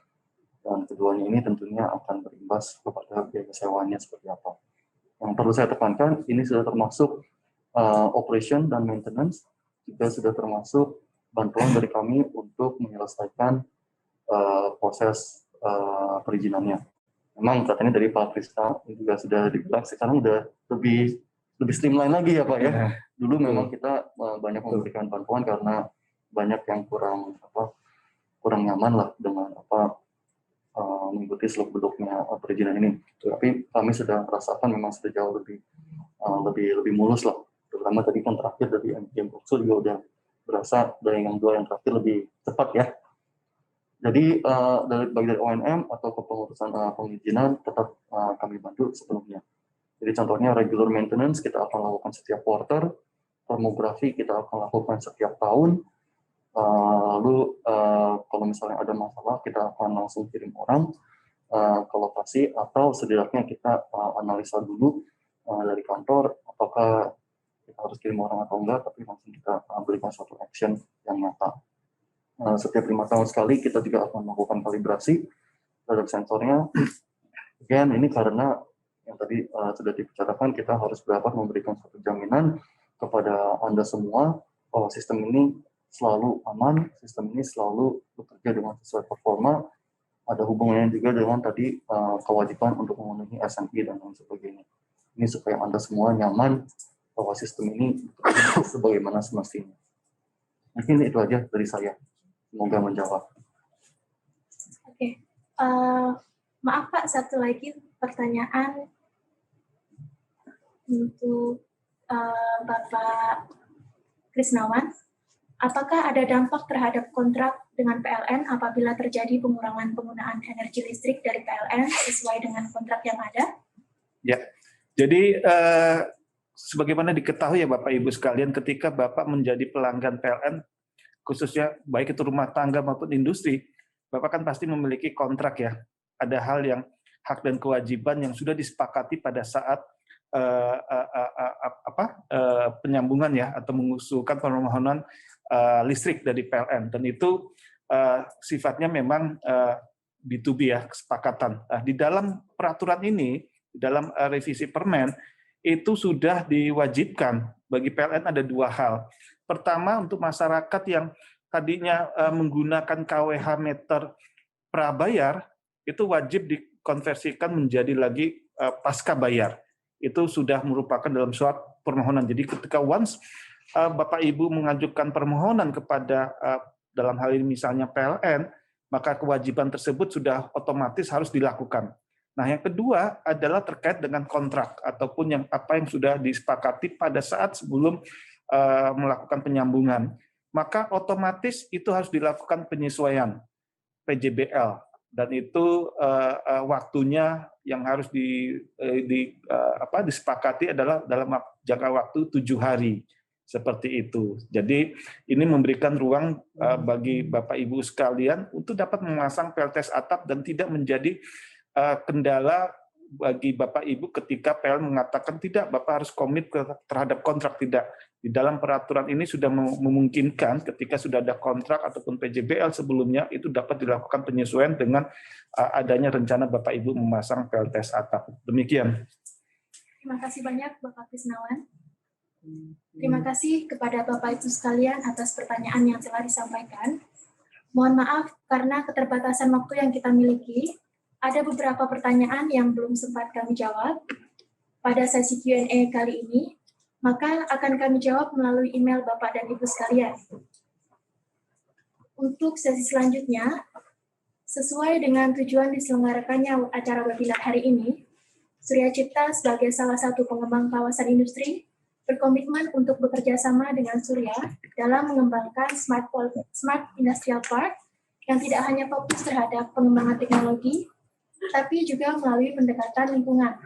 Dan keduanya ini tentunya akan berimbas kepada biaya sewanya seperti apa. Yang perlu saya tekankan, ini sudah termasuk operation dan maintenance, juga sudah termasuk bantuan dari kami untuk menyelesaikan proses perizinannya. Memang katanya dari Pak Krista juga sudah dibilang sekarang udah lebih streamline lagi ya Pak ya. Dulu memang kita banyak memberikan bantuan karena banyak yang kurang nyaman lah dengan mengikuti seluk-beluknya perizinan ini. Tapi kami sudah merasakan memang sudah jauh lebih mulus lah. Terutama tadi kan terakhir dari MGM Boxo juga udah berasa dari yang dua yang terakhir lebih cepat ya. Jadi baik dari O&M atau kepengurusan perizinan tetap kami bantu sepenuhnya. Jadi contohnya regular maintenance kita akan lakukan setiap quarter, termografi kita akan lakukan setiap tahun. Lalu kalau misalnya ada masalah kita akan langsung kirim orang ke lokasi atau setidaknya kita analisa dulu dari kantor apakah kita harus kirim orang atau enggak, tapi langsung kita berikan suatu action yang nyata. Setiap 5 tahun sekali kita juga akan melakukan kalibrasi terhadap sensornya. Again, ini karena yang tadi sudah dibicarakan, kita harus dapat memberikan suatu jaminan kepada Anda semua bahwa sistem ini selalu aman, sistem ini selalu bekerja dengan sesuai performa, ada hubungannya juga dengan tadi kewajiban untuk memenuhi S&P dan lain sebagainya. Ini supaya Anda semua nyaman bahwa sistem ini bekerja sebagaimana semestinya. Mungkin itu aja dari saya. Semoga menjawab. Oke, maaf Pak, satu lagi pertanyaan untuk Bapak Krisnawan. Apakah ada dampak terhadap kontrak dengan PLN apabila terjadi pengurangan penggunaan energi listrik dari PLN sesuai dengan kontrak yang ada? Ya, jadi sebagaimana diketahui ya Bapak Ibu sekalian, ketika Bapak menjadi pelanggan PLN, khususnya baik itu rumah tangga maupun industri, Bapak kan pasti memiliki kontrak ya. Ada hal yang hak dan kewajiban yang sudah disepakati pada saat penyambungan ya atau mengusulkan permohonan listrik dari PLN, dan itu sifatnya memang B2B ya, kesepakatan. Nah, di dalam peraturan ini, di dalam revisi Permen itu sudah diwajibkan bagi PLN ada 2 hal. Pertama, untuk masyarakat yang tadinya menggunakan KWH meter prabayar, itu wajib dikonversikan menjadi lagi pasca bayar. Itu sudah merupakan dalam surat permohonan. Jadi ketika once Bapak Ibu mengajukan permohonan kepada dalam hal ini misalnya PLN, maka kewajiban tersebut sudah otomatis harus dilakukan. Nah, yang kedua adalah terkait dengan kontrak ataupun apa yang sudah disepakati pada saat sebelum melakukan penyambungan. Maka otomatis itu harus dilakukan penyesuaian PJBL, dan itu waktunya yang harus disepakati adalah dalam jangka waktu 7 hari. Seperti itu. Jadi ini memberikan ruang bagi Bapak Ibu sekalian untuk dapat memasang PLTS atap dan tidak menjadi kendala bagi Bapak Ibu ketika PL mengatakan tidak, Bapak harus komit terhadap kontrak. Tidak. Di dalam peraturan ini sudah memungkinkan ketika sudah ada kontrak ataupun PJBL sebelumnya, itu dapat dilakukan penyesuaian dengan adanya rencana Bapak Ibu memasang PLTS atap. Demikian. Terima kasih banyak Bapak Krisnawan. Terima kasih kepada Bapak Ibu sekalian atas pertanyaan yang telah disampaikan. Mohon maaf karena keterbatasan waktu yang kita miliki, ada beberapa pertanyaan yang belum sempat kami jawab pada sesi Q&A kali ini, maka akan kami jawab melalui email Bapak dan Ibu sekalian. Untuk sesi selanjutnya, sesuai dengan tujuan diselenggarakannya acara webinar hari ini, Surya Cipta sebagai salah satu pengembang kawasan industri berkomitmen untuk bekerja sama dengan Surya dalam mengembangkan Smart Industrial Park yang tidak hanya fokus terhadap pengembangan teknologi, tapi juga melalui pendekatan lingkungan,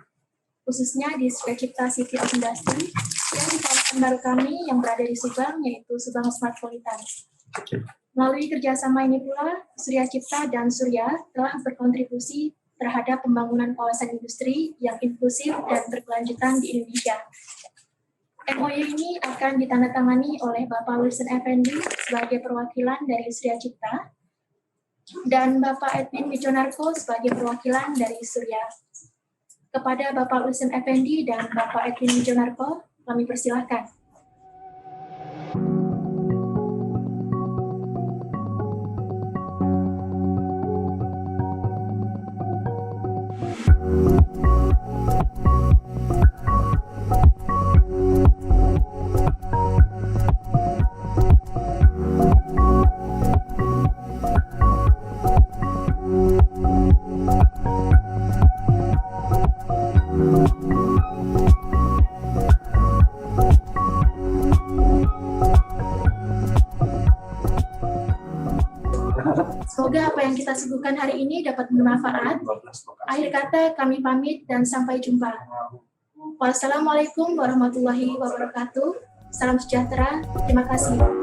khususnya di Surya Cipta City of Industry yang di kawasan baru kami yang berada di Subang, yaitu Subang Smart Politan. Melalui kerjasama ini pula, Surya Cipta dan Surya telah berkontribusi terhadap pembangunan kawasan industri yang inklusif dan berkelanjutan di Indonesia. MOU ini akan ditandatangani oleh Bapak Wilson Effendi sebagai perwakilan dari Surya Cipta dan Bapak Edwin Wijonarko sebagai perwakilan dari Surya. Kepada Bapak Wilson Effendi dan Bapak Edwin Wijonarko, kami persilahkan. Semoga apa yang kita suguhkan hari ini dapat bermanfaat. Akhir kata kami pamit dan sampai jumpa. Wassalamualaikum warahmatullahi wabarakatuh. Salam sejahtera. Terima kasih.